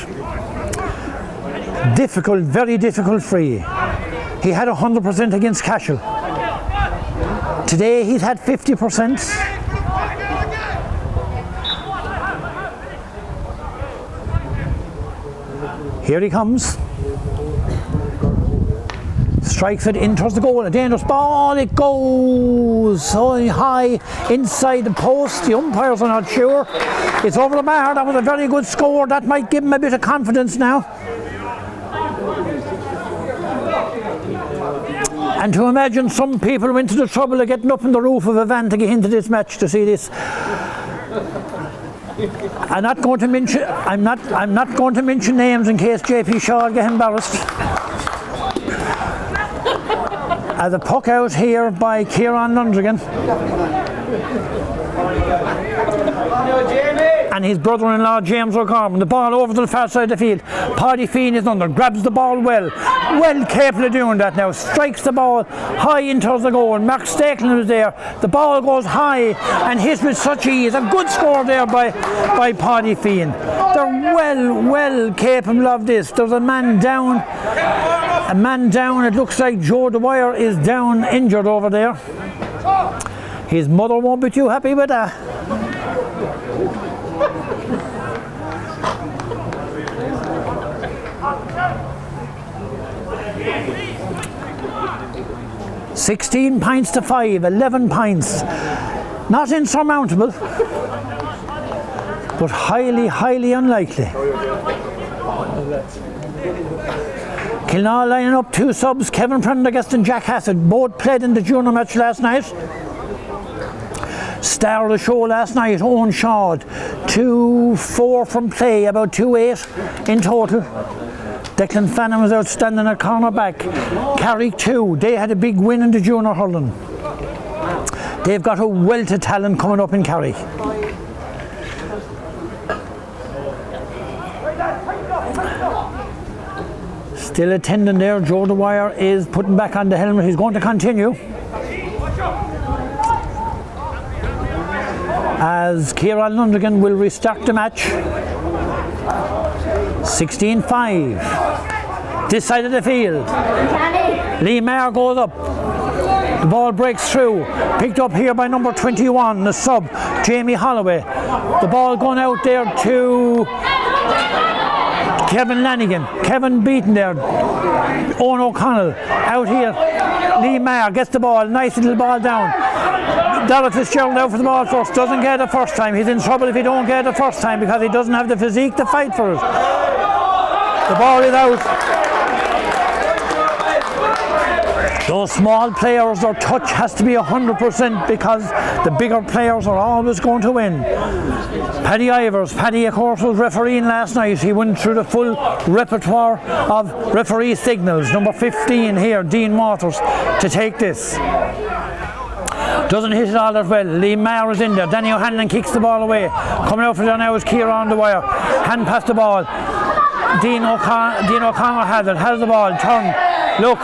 Difficult, very difficult free. He had 100% against Cashel. Today he's had 50%. Here he comes. Strikes it in towards the goal. A dangerous ball. It goes so high inside the post. The umpires are not sure. It's over the bar. That was a very good score. That might give him a bit of confidence now. And to imagine some people went to the trouble of getting up on the roof of a van to get into this match to see this. I'm not going to mention names in case JP Shaw will get embarrassed. As a puck out here by Kieran Lonergan. And his brother-in-law James O'Gorman. The ball over to the far side of the field. Paddy Feehan is under, grabs the ball well capable of doing that now. Strikes the ball high in towards the goal. Mark Stakelin was there. The ball goes high and hits with such ease. A good score there by Paddy Feehan. They're well capable of this. There's a man down. It looks like Joe Dwyer is down injured over there. His mother won't be too happy with that. $16 to 5, 11 points. Not insurmountable, but highly unlikely. Killeanule lining up 2 subs, Kevin Prendergast and Jack Hassett, both played in the junior match last night. Star of the show last night, Owen Shaw, 2-4 from play, about 2-8 in total. Declan Fannin was outstanding at cornerback. Carrick 2, they had a big win in the junior hurling. They've got a wealth of talent coming up in Carrick. Still attending there, Joe Dwyer is putting back on the helmet. He's going to continue. As Kieran Lonergan will restart the match. 16-5. This side of the field. Lee Mayer goes up. The ball breaks through. Picked up here by number 21, the sub, Jamie Holloway. The ball going out there to Kevin Lanigan. Kevin beaten there. Owen O'Connell out here. Lee Mayer gets the ball. Nice little ball down. Darrell Fitzgerald out for the ball first. Doesn't get it the first time. He's in trouble if he don't get it the first time because he doesn't have the physique to fight for it. The ball is out. Those small players, their touch has to be 100% because the bigger players are always going to win. Paddy Ivers, of course, was refereeing last night. He went through the full repertoire of referee signals. Number 15 here, Dean Waters, to take this. Doesn't hit it all that well. Lee Mayer is in there. Danny O'Hanlon kicks the ball away. Coming out for there now is Kieran Dwyer. Hand past the ball. Dean O'Connor has it. Has the ball. Turn. Look.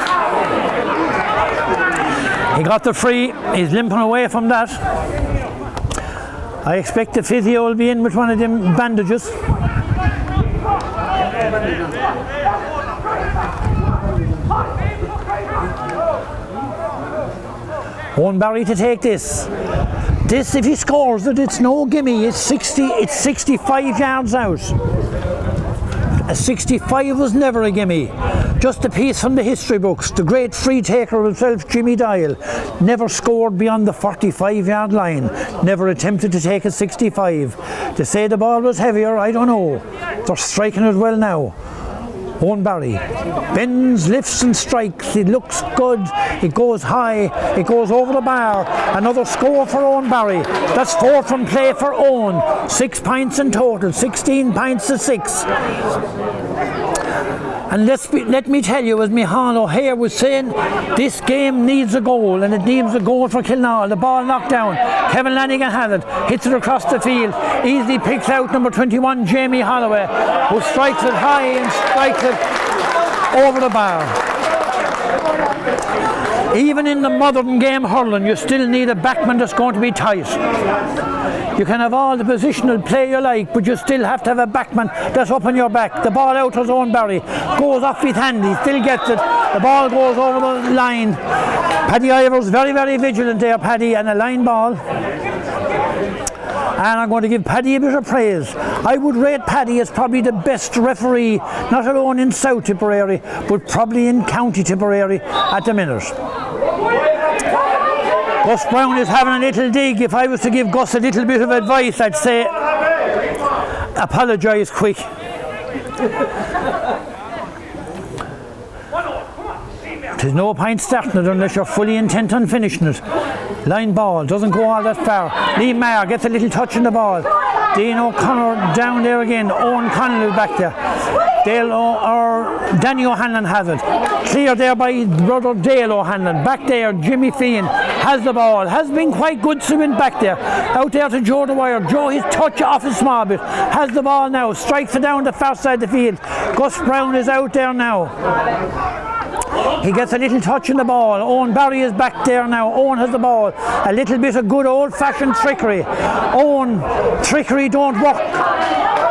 He got the free. He's limping away from that. I expect the physio will be in with one of them bandages. Owen Barry to take this. This, if he scores it, it's no gimme. It's 65 yards out. A 65 was never a gimme. Just a piece from the history books. The great free taker himself, Jimmy Dial, never scored beyond the 45-yard line. Never attempted to take a 65. To say the ball was heavier, I don't know. They're striking it well now. Owen Barry bends, lifts and strikes. It looks good. It goes high. It goes over the bar. Another score for Owen Barry. That's 4 from play for Owen. 6 points in total. 16 points to 6. And let me tell you, as Micheál O'Hare was saying, this game needs a goal, and it needs a goal for Killeanule. The ball knocked down. Kevin Lanigan has it, hits it across the field, easily picks out number 21, Jamie Holloway, who strikes it high and strikes it over the bar. Even in the modern game hurling, you still need a backman that's going to be tight. You can have all the positional play you like, but you still have to have a backman that's up on your back. The ball out to Owen Barry, goes off with hand, he still gets it. The ball goes over the line. Paddy Ivers very, very vigilant there, Paddy, and a line ball. And I'm going to give Paddy a bit of praise. I would rate Paddy as probably the best referee, not alone in South Tipperary, but probably in County Tipperary at the minute. Gus Brown is having a little dig. If I was to give Gus a little bit of advice, I'd say apologise quick. There's no point starting it unless you're fully intent on finishing it. Line ball, doesn't go all that far. Lee Maher gets a little touch in the ball. Dean O'Connor down there again. Owen Connell back there. Danny O'Hanlon has it. Clear there by his brother Dale O'Hanlon. Back there, Jimmy Feehan has the ball. Has been quite good swimming back there. Out there to Joe Dwyer. Joe, his touch off a small bit. Has the ball now. Strikes it down the far side of the field. Gus Brown is out there now. He gets a little touch in the ball. Owen Barry is back there now. Owen has the ball. A little bit of good old-fashioned trickery. Owen, trickery don't work.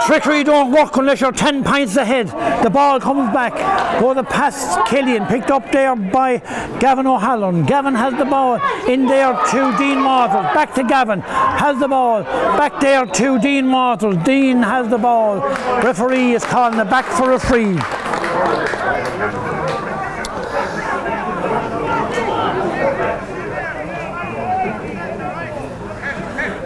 Trickery don't work unless you're 10 points ahead. The ball comes back. Go the pass, Killian, picked up there by Gavin O'Halloran. Gavin has the ball in there to Dean Waters. Back to Gavin. Has the ball. Back there to Dean Waters. Dean has the ball. Referee is calling it back for a free.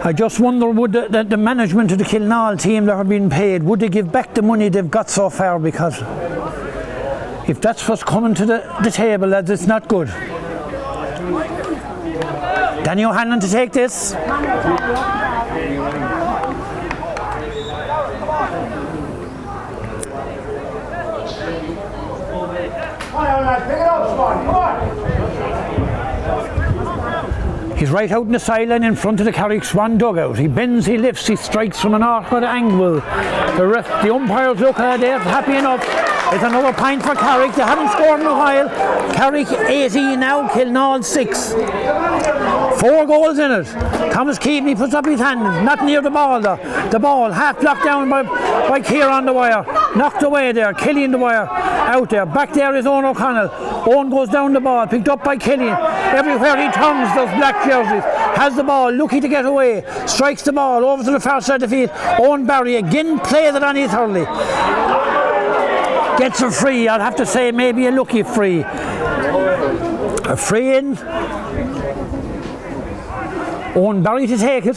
I just wonder, would the management of the Killeanule team that have been paid, would they give back the money they've got so far? Because if that's what's coming to the table, lads, it's not good. Danny O'Hanlon to take this. He's right out in the sideline in front of the Carrick Swan dugout. He bends, he lifts, he strikes from an awkward angle. The umpires look at it, happy enough. It's another point for Carrick. They haven't scored in a while. Carrick 18 now, Killeanule 6. 4 goals in it. Thomas Keaveney puts up his hand, not near the ball though. The ball half blocked down by Kieran Dwyer. Knocked away there, Killian Dwyer out there. Back there is Owen O'Connell. Owen goes down the ball, picked up by Killian. Everywhere he turns, those black jerseys. Has the ball, looking to get away. Strikes the ball over to the far side of the field. Owen Barry again plays it on his hurley. Gets a free, I'll have to say maybe a lucky free. A free in. Owen Barry to take it.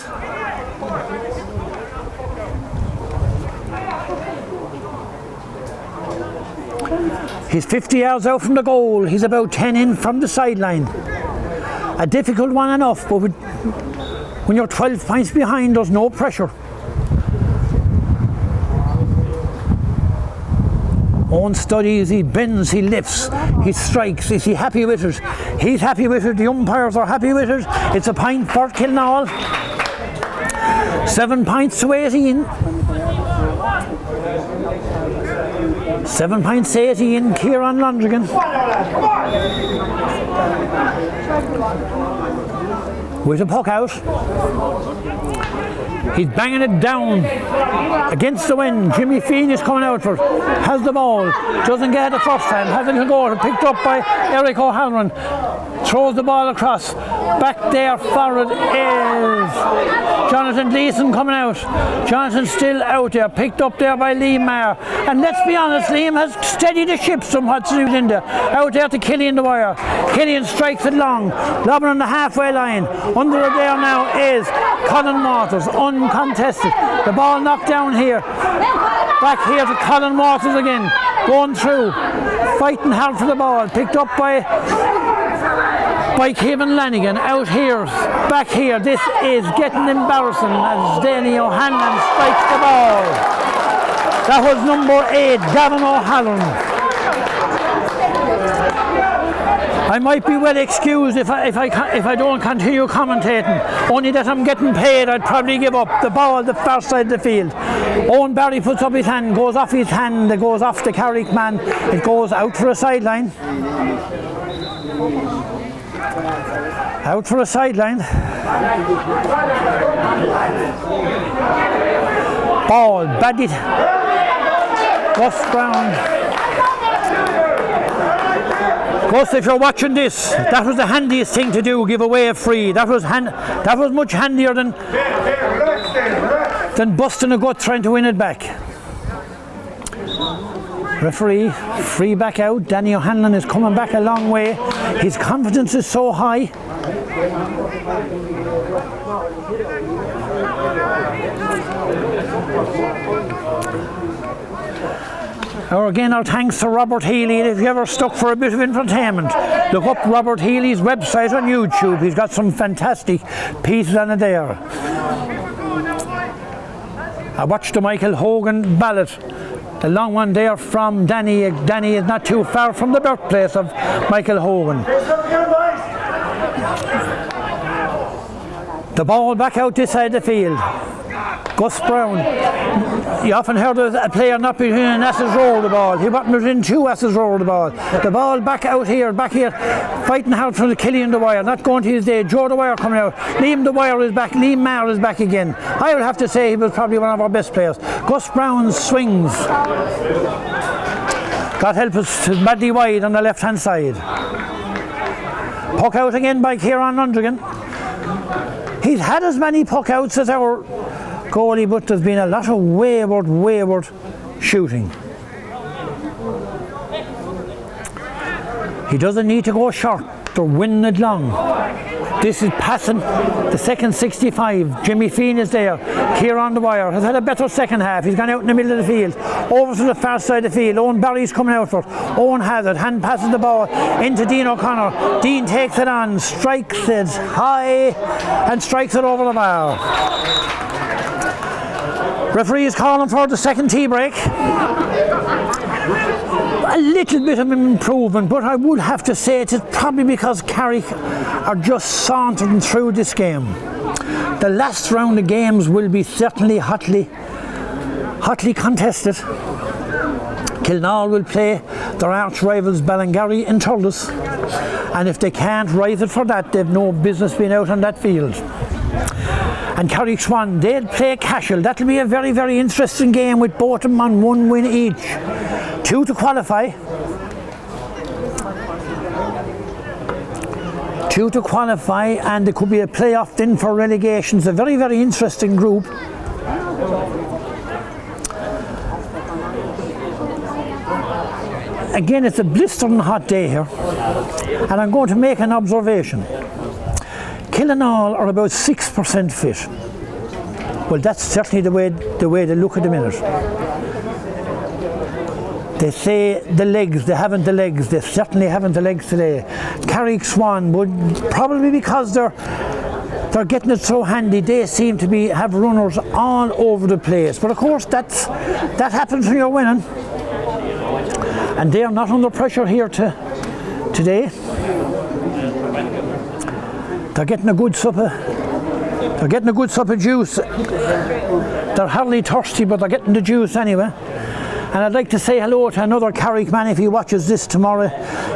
He's 50 yards out from the goal. He's about 10 in from the sideline. A difficult one enough, but when you're 12 points behind, there's no pressure. Owen studies, he bends, he lifts, he strikes. Is he happy with it? He's happy with it, the umpires are happy with it. It's a point for Killeanule. 7 points to 18. 7 points to 18, Kieran Londrigan. With a puck out. He's banging it down against the wind. Jimmy Fien is coming out for it. Has the ball. Doesn't get it the first time. Has a little goal. Picked up by Eric O'Halloran. Throws the ball across. Back there for it is Jonathan Gleeson coming out. Jonathan still out there. Picked up there by Liam Maher. And let's be honest, Liam has steadied the ship somewhat since he was in there. Out there to Killian the wire. Killian strikes it long. Lobbing on the halfway line. Under it there now is Colin Waters. Uncontested. The ball knocked down here. Back here to Colin Waters again. Going through. Fighting hard for the ball. Picked up by Kevin Lanigan. Out here. Back here. This is getting embarrassing as Danny O'Hanlon strikes the ball. That was number 8, Gavin O'Halloran. I might be well excused if I don't continue commentating. Only that I'm getting paid, I'd probably give up. The ball, the far side of the field. Owen Barry puts up his hand, goes off his hand, it goes off the Carrick man. It goes out for a sideline. Out for a sideline. Ball, badly. Gus Brown. Gus, if you're watching this, that was the handiest thing to do, give away a free. That was much handier than busting a gut trying to win it back. Referee, free back out. Danny O'Hanlon is coming back a long way. His confidence is so high. Our thanks to Robert Healy. If you ever stuck for a bit of entertainment, look up Robert Healy's website on YouTube. He's got some fantastic pieces on it there. I watched the Michael Hogan ballot, the long one there from Danny. Danny is not too far from the birthplace of Michael Hogan. The ball back out this side of the field. Gus Brown. You often heard of a player not being an ass's roll the ball. He wasn't within 2 asses roll the ball. The ball back out here, fighting hard from the Killian the wire, not going to his day. Joe the wire coming out. Liam the wire is back. Liam Maher is back again. I would have to say he was probably one of our best players. Gus Brown swings. God help us, badly wide on the left hand side. Puck out again by Kieran Lundragan. He's had as many puck outs as our goalie, but there's been a lot of wayward shooting. He doesn't need to go short, they're winning it long. This is passing the second 65. Jimmy Fien is there. Kieran the wire has had a better second half. He's gone out in the middle of the field, over to the far side of the field. Owen Barry's coming out for it. Owen has it, hand passes the ball into Dean O'Connor. Dean takes it on, strikes it high and strikes it over the bar. Referee is calling for the second tea break. A little bit of improvement, but I would have to say it is probably because Carrick are just sauntering through this game. The last round of games will be certainly hotly contested. Killeanule will play their arch rivals Ballingarry in Thurles, and if they can't rise it for that, they've no business being out on that field. And Carrick Swan, they'll play Cashel. That'll be a very interesting game with both of them on 1 win each. 2 to qualify. 2 to qualify, and there could be a playoff then for relegation. It's a very interesting group. Again, it's a blistering hot day here, and I'm going to make an observation. Killeanule are about 6% fit. Well, that's certainly the way they look at the minute. They say the legs, they haven't the legs. They certainly haven't the legs today. Carrick Swan would probably, because they're getting it so handy, they seem to have runners all over the place. But of course, that happens when you're winning. And they are not under pressure here today. They're getting a good sup of juice. They're hardly thirsty, but they're getting the juice anyway. And I'd like to say hello to another Carrick man if he watches this tomorrow.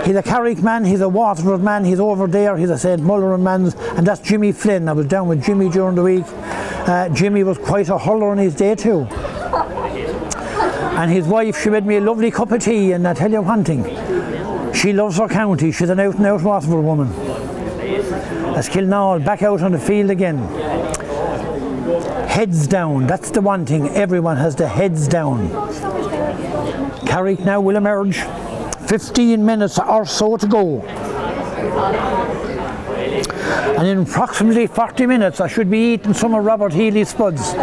He's a Carrick man, he's a Waterford man, he's over there, he's a St. Mullerin man, and that's Jimmy Flynn. I was down with Jimmy during the week. Jimmy was quite a hurler in his day too. And his wife, she made me a lovely cup of tea, and I tell you one thing, she loves her county. She's an out-and-out Waterford woman. As Killeanule back out on the field again. Heads down, that's the one thing, everyone has the heads down. Carrick now will emerge, 15 minutes or so to go. And in approximately 40 minutes I should be eating some of Robert Healy's spuds.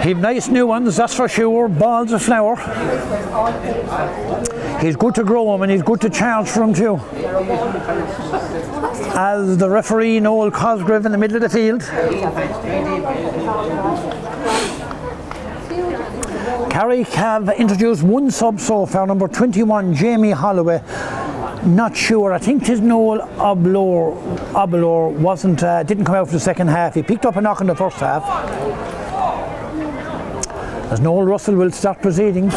He've nice new ones, that's for sure, balls of flour. He's good to grow them and he's good to charge for them too. As the referee Noel Cosgrave in the middle of the field. Carrick have introduced one sub so far, number 21, Jamie Holloway. Not sure, I think his Noel Oblor wasn't, didn't come out for the second half. He picked up a knock in the first half. As Noel Russell will start proceedings.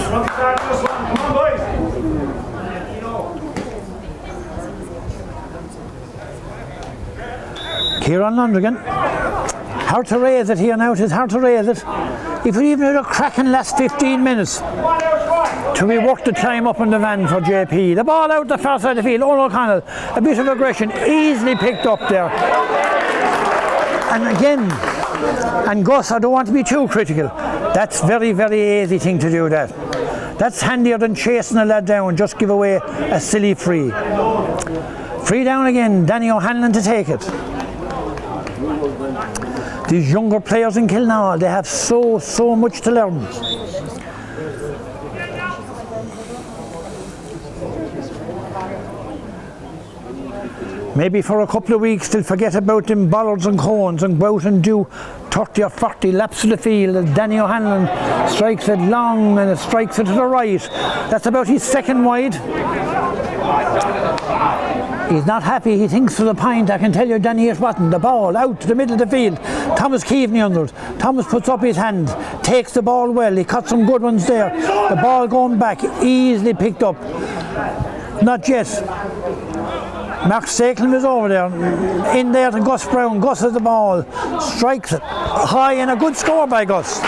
Kieran Lundrigan. Hard to raise it here now, it is hard to raise it. If we even had a cracking last 15 minutes to be worth the time up in the van for JP. The ball out the far side of the field, Owen O'Connell, a bit of aggression, easily picked up there. And again, and Gus, I don't want to be too critical, that's very, very easy thing to do that. That's handier than chasing a lad down, just give away a silly free. Free down again, Danny O'Hanlon to take it. These younger players in Killeanule, they have so much to learn. Maybe for a couple of weeks they'll forget about them bollards and cones and go out and do 30 or 40 laps of the field as Danny O'Hanlon strikes it long and it strikes it to the right. That's about his second wide. He's not happy, he thinks for the point. I can tell you Danny it wasn't. The ball out to the middle of the field. Thomas Keaveney under it. Thomas puts up his hand, takes the ball well, he caught some good ones there. The ball going back, easily picked up. Not yet. Mark Stakelin is over there. In there to Gus Brown. Gus has the ball. Strikes it high and a good score by Gus.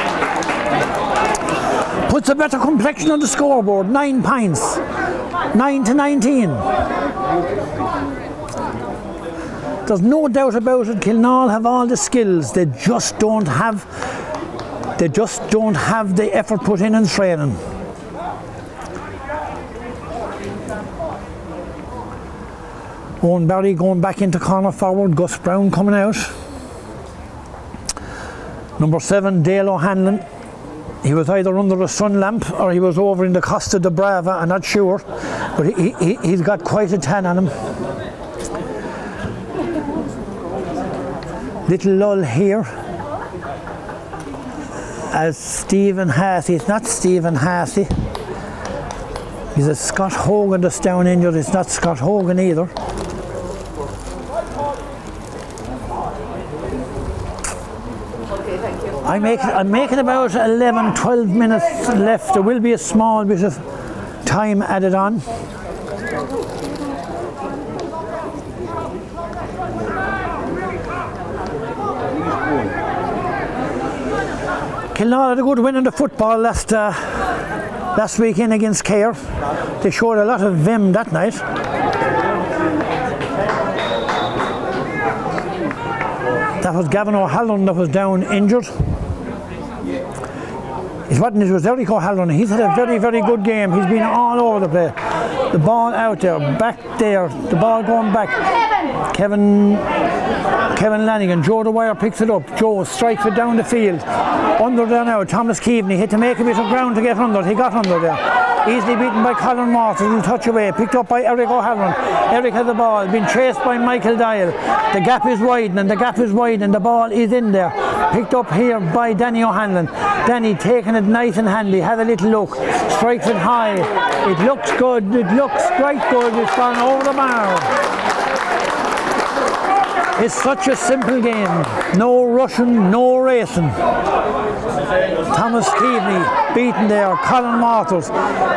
Puts a better complexion on the scoreboard. 9 points. 9-19. There's no doubt about it. Killeanule have all the skills. They just don't have the effort put in training. Owen Barry going back into corner forward, Gus Brown coming out. Number 7, Dale O'Hanlon. He was either under a sun lamp or he was over in the Costa de Brava, I'm not sure. But he's got quite a tan on him. Little lull here. As Stephen Hassey, it's not Stephen Hassey. He's a Scott Hogan that's down injured, it's not Scott Hogan either. I'm making about 11-12 minutes left. There will be a small bit of time added on. Killeanule had a good win in the football last weekend against Carrick. They showed a lot of vim that night. That was Gavin O'Halloran that was down injured. It was Eric O'Halloran. He's had a very, very good game. He's been all over the place. The ball out there, back there, the ball going back. Kevin Lanigan, Joe Dwyer picks it up. Joe strikes it down the field. Under there now, Thomas Keaveney had to make a bit of ground to get under. He got under there. Easily beaten by Colin Waters, a touch away, picked up by Eric O'Halloran. Eric has the ball, been chased by Michael Dial. The gap is widening, the ball is in there. Picked up here by Danny O'Hanlon. Danny taking it nice and handy, have a little look, strikes it high. It looks good, it looks quite good, it's gone over the bar. It's such a simple game, no rushing, no racing. Thomas Keaveney beaten there. Colin Waters,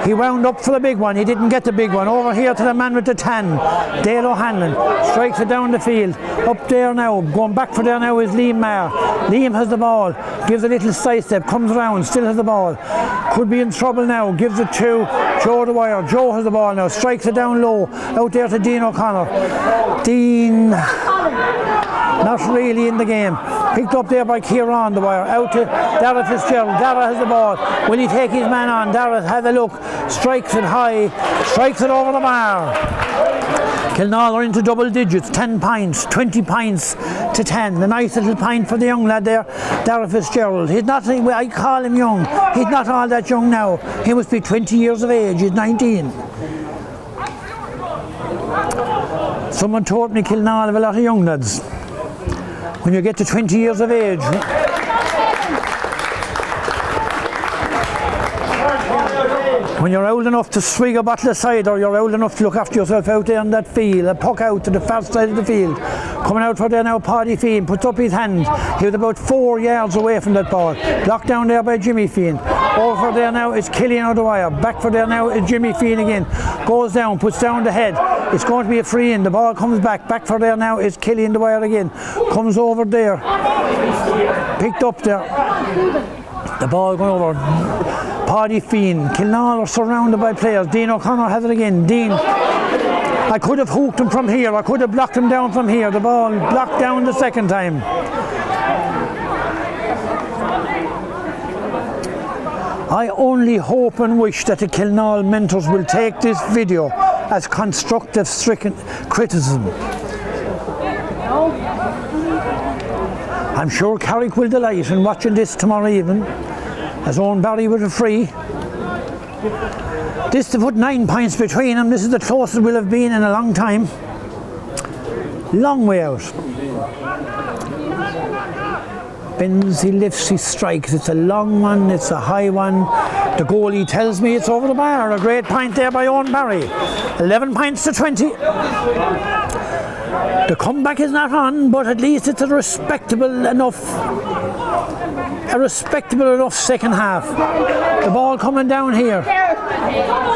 he wound up for the big one. He didn't get the big one. Over here to the man with the 10, Dale O'Hanlon, strikes it down the field. Up there now, going back for there now is Liam Maher. Liam has the ball, gives a little side step, comes around, still has the ball. Could be in trouble now, gives it to Joe Dwyer. Joe has the ball now, strikes it down low, out there to Dean O'Connor. Dean, not really in the game. Picked up there by Kieran Dwyer, out to Dara Fitzgerald. Dara has the ball. Will he take his man on? Dara has a look, strikes it high, strikes it over the bar. Killeanule are into double digits, 10 points, 20 points to 10. A nice little pint for the young lad there, Dara Fitzgerald. He's not, I call him young, he's not all that young now. He must be 20 years of age, he's 19. Someone told me Killeanule have a lot of young lads. When you get to 20 years of age, when you're old enough to swig a bottle of cider, you're old enough to look after yourself out there on that field, a puck out to the far side of the field. Coming out for there now, Paddy Feehan puts up his hand. He was about 4 yards away from that ball. Blocked down there by Jimmy Feehan. Over for there now is Killeanule Dwyer. Back for there now is Jimmy Feehan again. Goes down, puts down the head. It's going to be a free in. The ball comes back. Back for there now is Killeanule Dwyer again. Comes over there. Picked up there. The ball going over. Paddy Feehan. Killeanule are surrounded by players. Dean O'Connor has it again. Dean. I could have hooked him from here. I could have blocked him down from here. The ball blocked down the second time. I only hope and wish that the Killeanule mentors will take this video as constructive criticism. I'm sure Carrick will delight in watching this tomorrow evening, as Owen Barry with a free. This to put 9 points between them. This is the closest we'll have been in a long time. Long way out. Bends, he lifts, he strikes. It's a long one, it's a high one. The goalie tells me it's over the bar. A great point there by Owen Barry. 11 points to 20. The comeback is not on, but at least it's a respectable enough second half. The ball coming down here.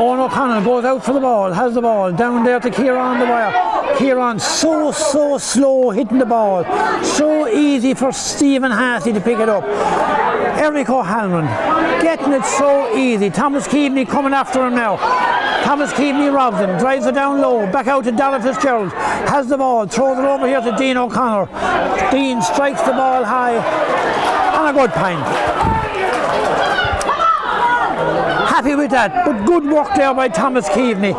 Owen O'Connell goes out for the ball, has the ball, down there to Kieran Dwyer. Kieran so slow hitting the ball. So easy for Stephen Hassey to pick it up. Eric O'Halloran getting it so easy. Thomas Keaveney coming after him now. Thomas Keaveney robs him, drives it down low, back out to Dara Fitzgerald. Has the ball, throws it over here to Dean O'Connor. Dean strikes the ball high. And a good point. Happy with that, but good work there by Thomas Keaveney.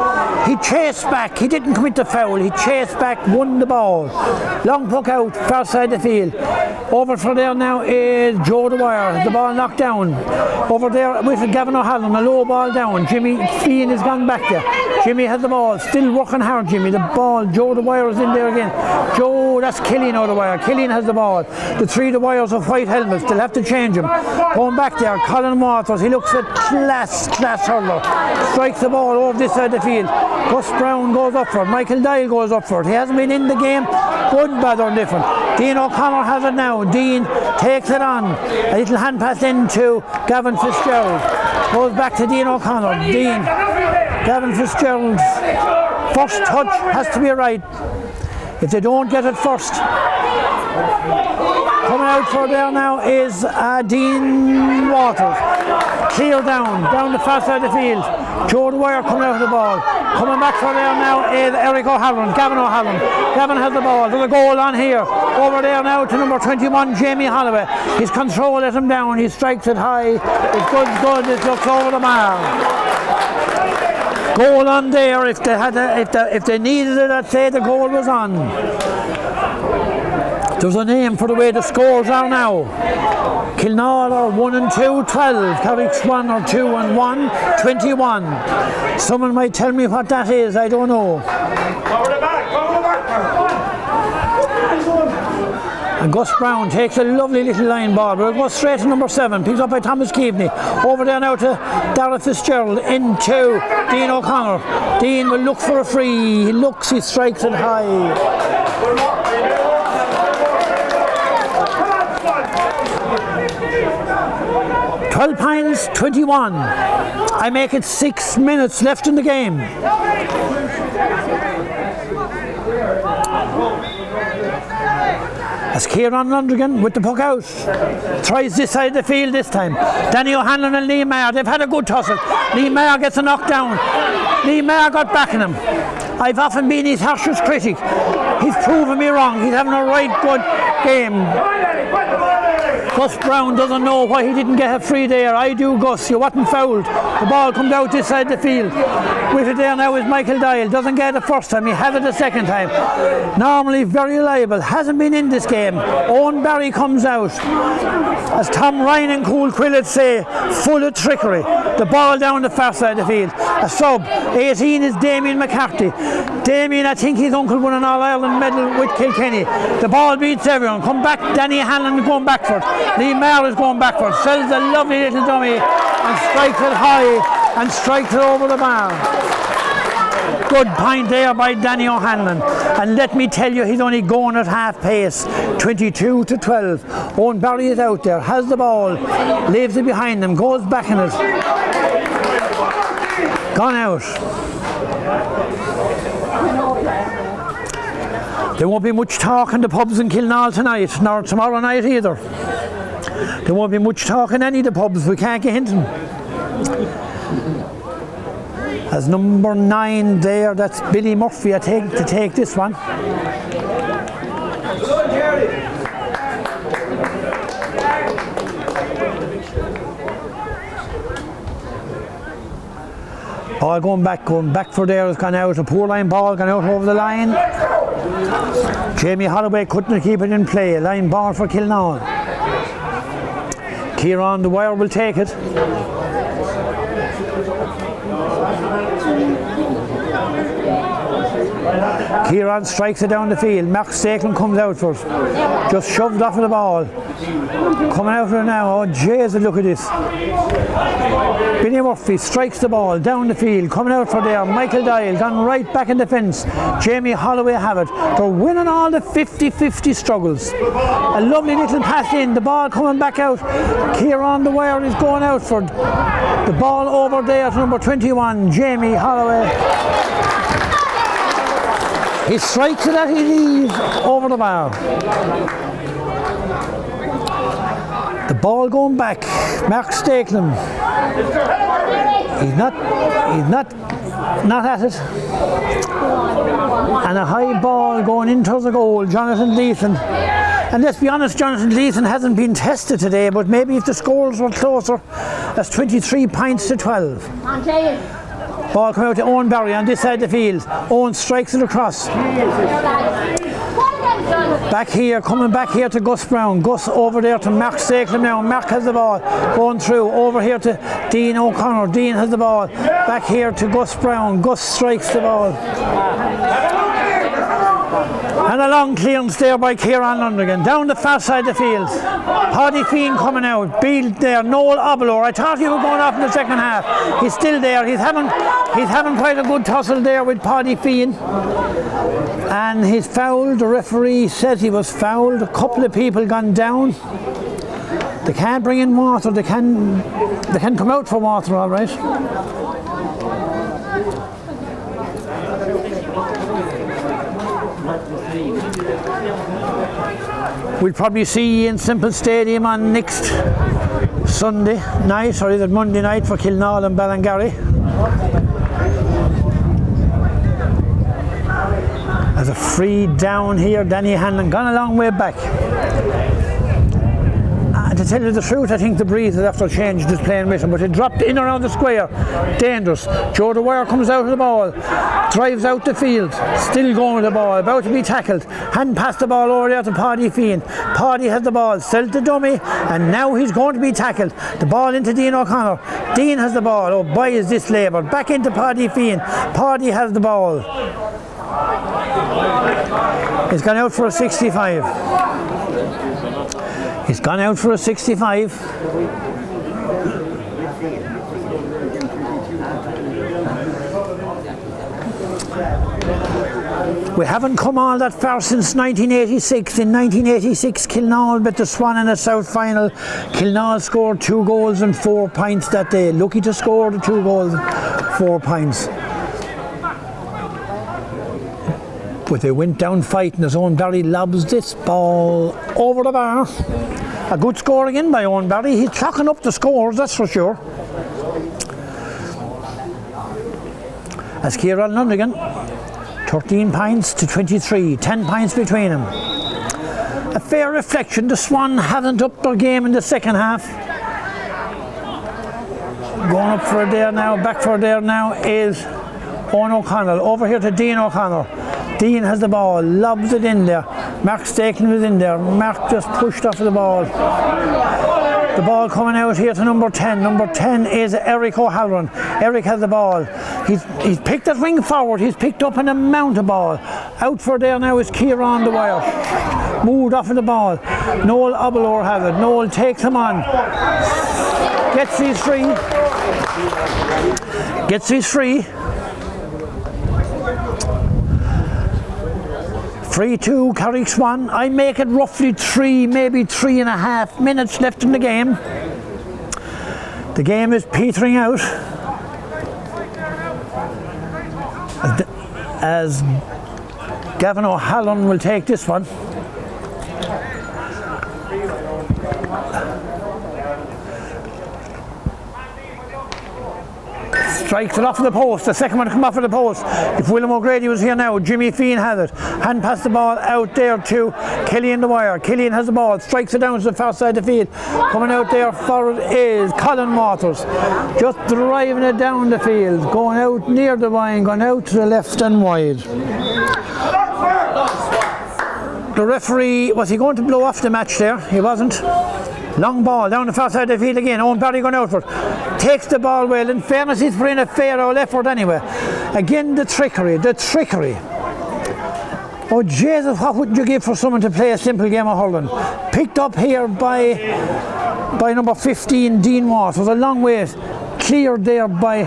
He chased back, he didn't commit the foul, he chased back, won the ball. Long puck out, far side of the field. Over for there now is Joe Dwyer, the ball knocked down. Over there with Gavin O'Halloran, a low ball down. Jimmy Feehan has gone back there. Jimmy has the ball, still working hard Jimmy. The ball, Joe Dwyer is in there again. Joe, that's Killeanule Dwyer. Killeanule has the ball. The three Dwyers of white helmets, they'll have to change him. Going back there, Colin Waters, he looks at class hurler. Strikes the ball over this side of the field. Gus Brown goes up for it. Michael Dial goes up for it. He hasn't been in the game. Good, bad or different. Dean O'Connor has it now. Dean takes it on. A little hand pass into Gavin Fitzgerald. Goes back to Dean O'Connor. Gavin Fitzgerald's first touch has to be right. If they don't get it first. Coming out for there now is Dean Waters. Clear down the far side of the field. Joe Dwyer coming out of the ball. Coming back for there now is Eric O'Halloran, Gavin O'Halloran. Gavin has the ball. There's a goal on here. Over there now to number 21, Jamie Holloway. His control let him down. He strikes it high. It's good. It looks over the bar. Goal on there. If they needed it, I'd say the goal was on. There's a name for the way the scores are now. Killeanule are 1-2, 12. Carrick Swans are 2-1, 21. Someone might tell me what that is, I don't know. And Gus Brown takes a lovely little line ball, but it goes straight to number 7, picked up by Thomas Keaveney. Over there now to Dara Fitzgerald, into Dean O'Connor. Dean will look for a free. He looks, he strikes it high. 12 12 points, 21. I make it 6 minutes left in the game. As Kieran Lundergan with the puck out. Tries this side of the field this time. Danny O'Hanlon and Lee Mayer, they've had a good tussle. Lee Mayer gets a knockdown. Lee Mayer got back in him. I've often been his harshest critic. He's proven me wrong. He's having a right good game. Gus Brown doesn't know why he didn't get a free there. I do, Gus. You wasn't fouled. The ball comes out this side of the field. With it there now is Michael Dial. Doesn't get it the first time. He has it the second time. Normally very reliable. Hasn't been in this game. Owen Barry comes out. As Tom Ryan and Cool Quillett say, full of trickery. The ball down the far side of the field. A sub. 18 is Damien McCarthy. Damien, I think his uncle won an All-Ireland medal with Kilkenny. The ball beats everyone. Come back. Danny Hanlon going backward. Lee Mayer is going backward. Sells a lovely little dummy and strikes it high and strikes it over the bar. Good point there by Danny O'Hanlon. And let me tell you, he's only going at half pace. 22-12. Owen Barry is out there, has the ball, leaves it behind him, goes back in it. Gone out. There won't be much talk in the pubs in Killeanule tonight, nor tomorrow night either. There won't be much talk in any of the pubs, we can't get into them. As number 9 there, that's Billy Murphy to take this one. Ball going back for there has gone out. A poor line ball gone out over the line. Jamie Holloway couldn't keep it in play. Line ball for Killeanule. Kieran Dwyer will take it. Kieran strikes it down the field. Mark Stakelin comes out for it. Just shoved off of the ball. Coming out of it now. Oh, Jesus, look at this. Billy Murphy strikes the ball down the field. Coming out for there. Michael Dial gone right back in the fence. Jamie Holloway have it. They're winning all the 50-50 struggles. A lovely little pass in. The ball coming back out. Kieran Dwyer is going out for the ball over there to number 21, Jamie Holloway. He strikes it at his knees over the bar. The ball going back. Mark Stakelin. He's not at it. And a high ball going into the goal. Jonathan Leeson. And let's be honest, Jonathan Leeson hasn't been tested today, but maybe if the scores were closer, that's 23 points to 12. Ball coming out to Owen Barry on this side of the field. Owen strikes it across. Back here, coming back here to Gus Brown. Gus over there to Mark Stakelin now. Mark has the ball. Going through. Over here to Dean O'Connor. Dean has the ball. Back here to Gus Brown. Gus strikes the ball. And a long clearance there by Kieran Lundergan. Down the far side of the field. Paddy Feehan coming out. Beal there. Noel Obalor. I thought he was going off in the second half. He's still there. He's having quite a good tussle there with Paddy Feehan. And he's fouled. The referee says he was fouled. A couple of people gone down. They can't bring in water. They can come out for water, all right. We'll probably see you in Simple Stadium on next Sunday night, or is it Monday night for Killeanule and Ballingarry. As a free down here, Danny Hanlon gone a long way back. To tell you the truth, I think the breeze has after changed his playing with him, but it dropped in around the square. Dangerous. Joe Dwyer comes out of the ball, drives out the field, still going with the ball, about to be tackled. Hadn't passed the ball over there to Paddy Feehan. Paddy has the ball, sells the dummy, and now he's going to be tackled. The ball into Dean O'Connor. Dean has the ball. Oh boy, is this laboured. Back into Paddy Feehan. Paddy has the ball. He's gone out for a 65. He's gone out for a 65. We haven't come all that far since 1986. In 1986, Killeanule beat the Swan in a South final. Killeanule scored 2 goals and 4 points that day. Lucky to score the 2 goals, 4 points. But they went down fighting as Owen Barry lobs this ball over the bar. A good score again by Owen Barry. He's chalking up the scores, that's for sure. As Kieran Lundigan, 13 points to 23, 10 points between them. A fair reflection, the Swan haven't upped their game in the second half. Going up for a dare now, back for a dare now is Owen O'Connell. Over here to Dean O'Connell. Dean has the ball, lobs it in there. Mark Staken was in there. Mark just pushed off the ball. The ball coming out here to number 10. Number 10 is Eric O'Halloran. Eric has the ball. He's picked that wing forward. He's picked up an amount of ball. Out for there now is Kieran the wire. Moved off of the ball. Noel Obalor has it. Noel takes him on. Gets his free. Gets his free. 3-2 Carrick Swan. I make it roughly 3, maybe 3.5 minutes left in the game. The game is petering out as Gavin O'Halloran will take this one. Strikes it off of the post. The second one to come off of the post. If William O'Grady was here now, Jimmy Fean has it. Hand pass the ball out there to Killian the wire. Killian has the ball. Strikes it down to the far side of the field. Coming out there for it is Colin Waters. Just driving it down the field. Going out near the line. Going out to the left and wide. The referee, was he going to blow off the match there? He wasn't. Long ball down the far side of the field again. Owen Barry going out for it. Takes the ball well. In fairness, he's putting a fair old effort anyway. Again, the trickery. Oh Jesus, what wouldn't you give for someone to play a simple game of hurling? Picked up here by number 15, Dean Waters. A long way. Cleared there by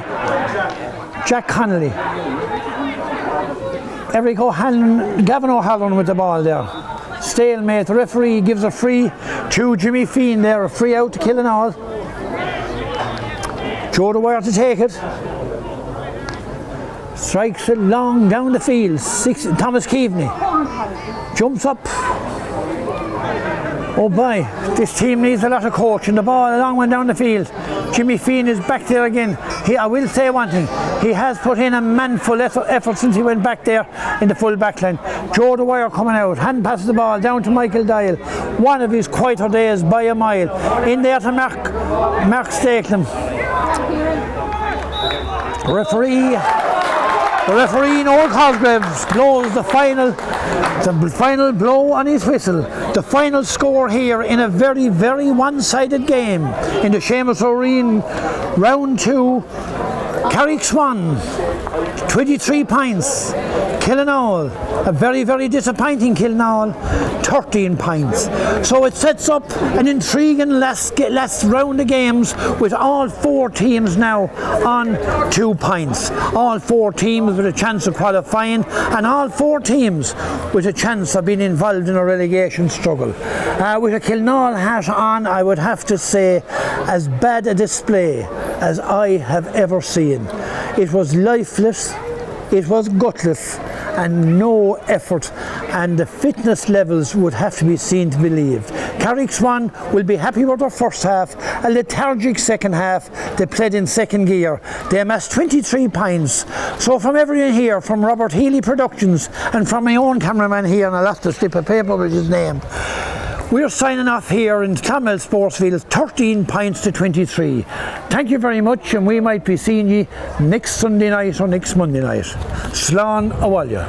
Jack Connolly. Eric O'Halloran, Gavin O'Halloran with the ball there. Stalemate. The referee gives a free to Jimmy Fean there. A free out to Killeanule. Joe the wire to take it. Strikes it long down the field. Thomas Keaveney jumps up. Oh boy, this team needs a lot of coaching. The ball a long one down the field. Jimmy Fean is back there again. I will say one thing. He has put in a manful effort since he went back there in the full back line. Joe the wire coming out. Hand passes the ball down to Michael Dial. One of his quieter days by a mile. In there to Mark Stakelum. The referee Noel Cosgraves blows the final blow on his whistle. The final score here in a very, very one-sided game in the Seamus O'Reen round 2. Carrick Swan, 23 points. Killeanule, a very, very disappointing Killeanule, 13 points. So it sets up an intriguing last round of games with all 4 teams now on 2 points. All 4 teams with a chance of qualifying and all 4 teams with a chance of being involved in a relegation struggle. With a Killeanule hat on, I would have to say as bad a display as I have ever seen. It was lifeless, it was gutless, and no effort, and the fitness levels would have to be seen to be believed. Carrick Swan will be happy with their first half, a lethargic second half. They played in second gear. They amassed 23 points. So from everyone here, from Robert Healy Productions and from my own cameraman here, and I'll have to slip a paper with his name, we're signing off here in Clonmel Sportsfield, 13 points to 23. Thank you very much, and we might be seeing you next Sunday night or next Monday night. Slán Abhaile.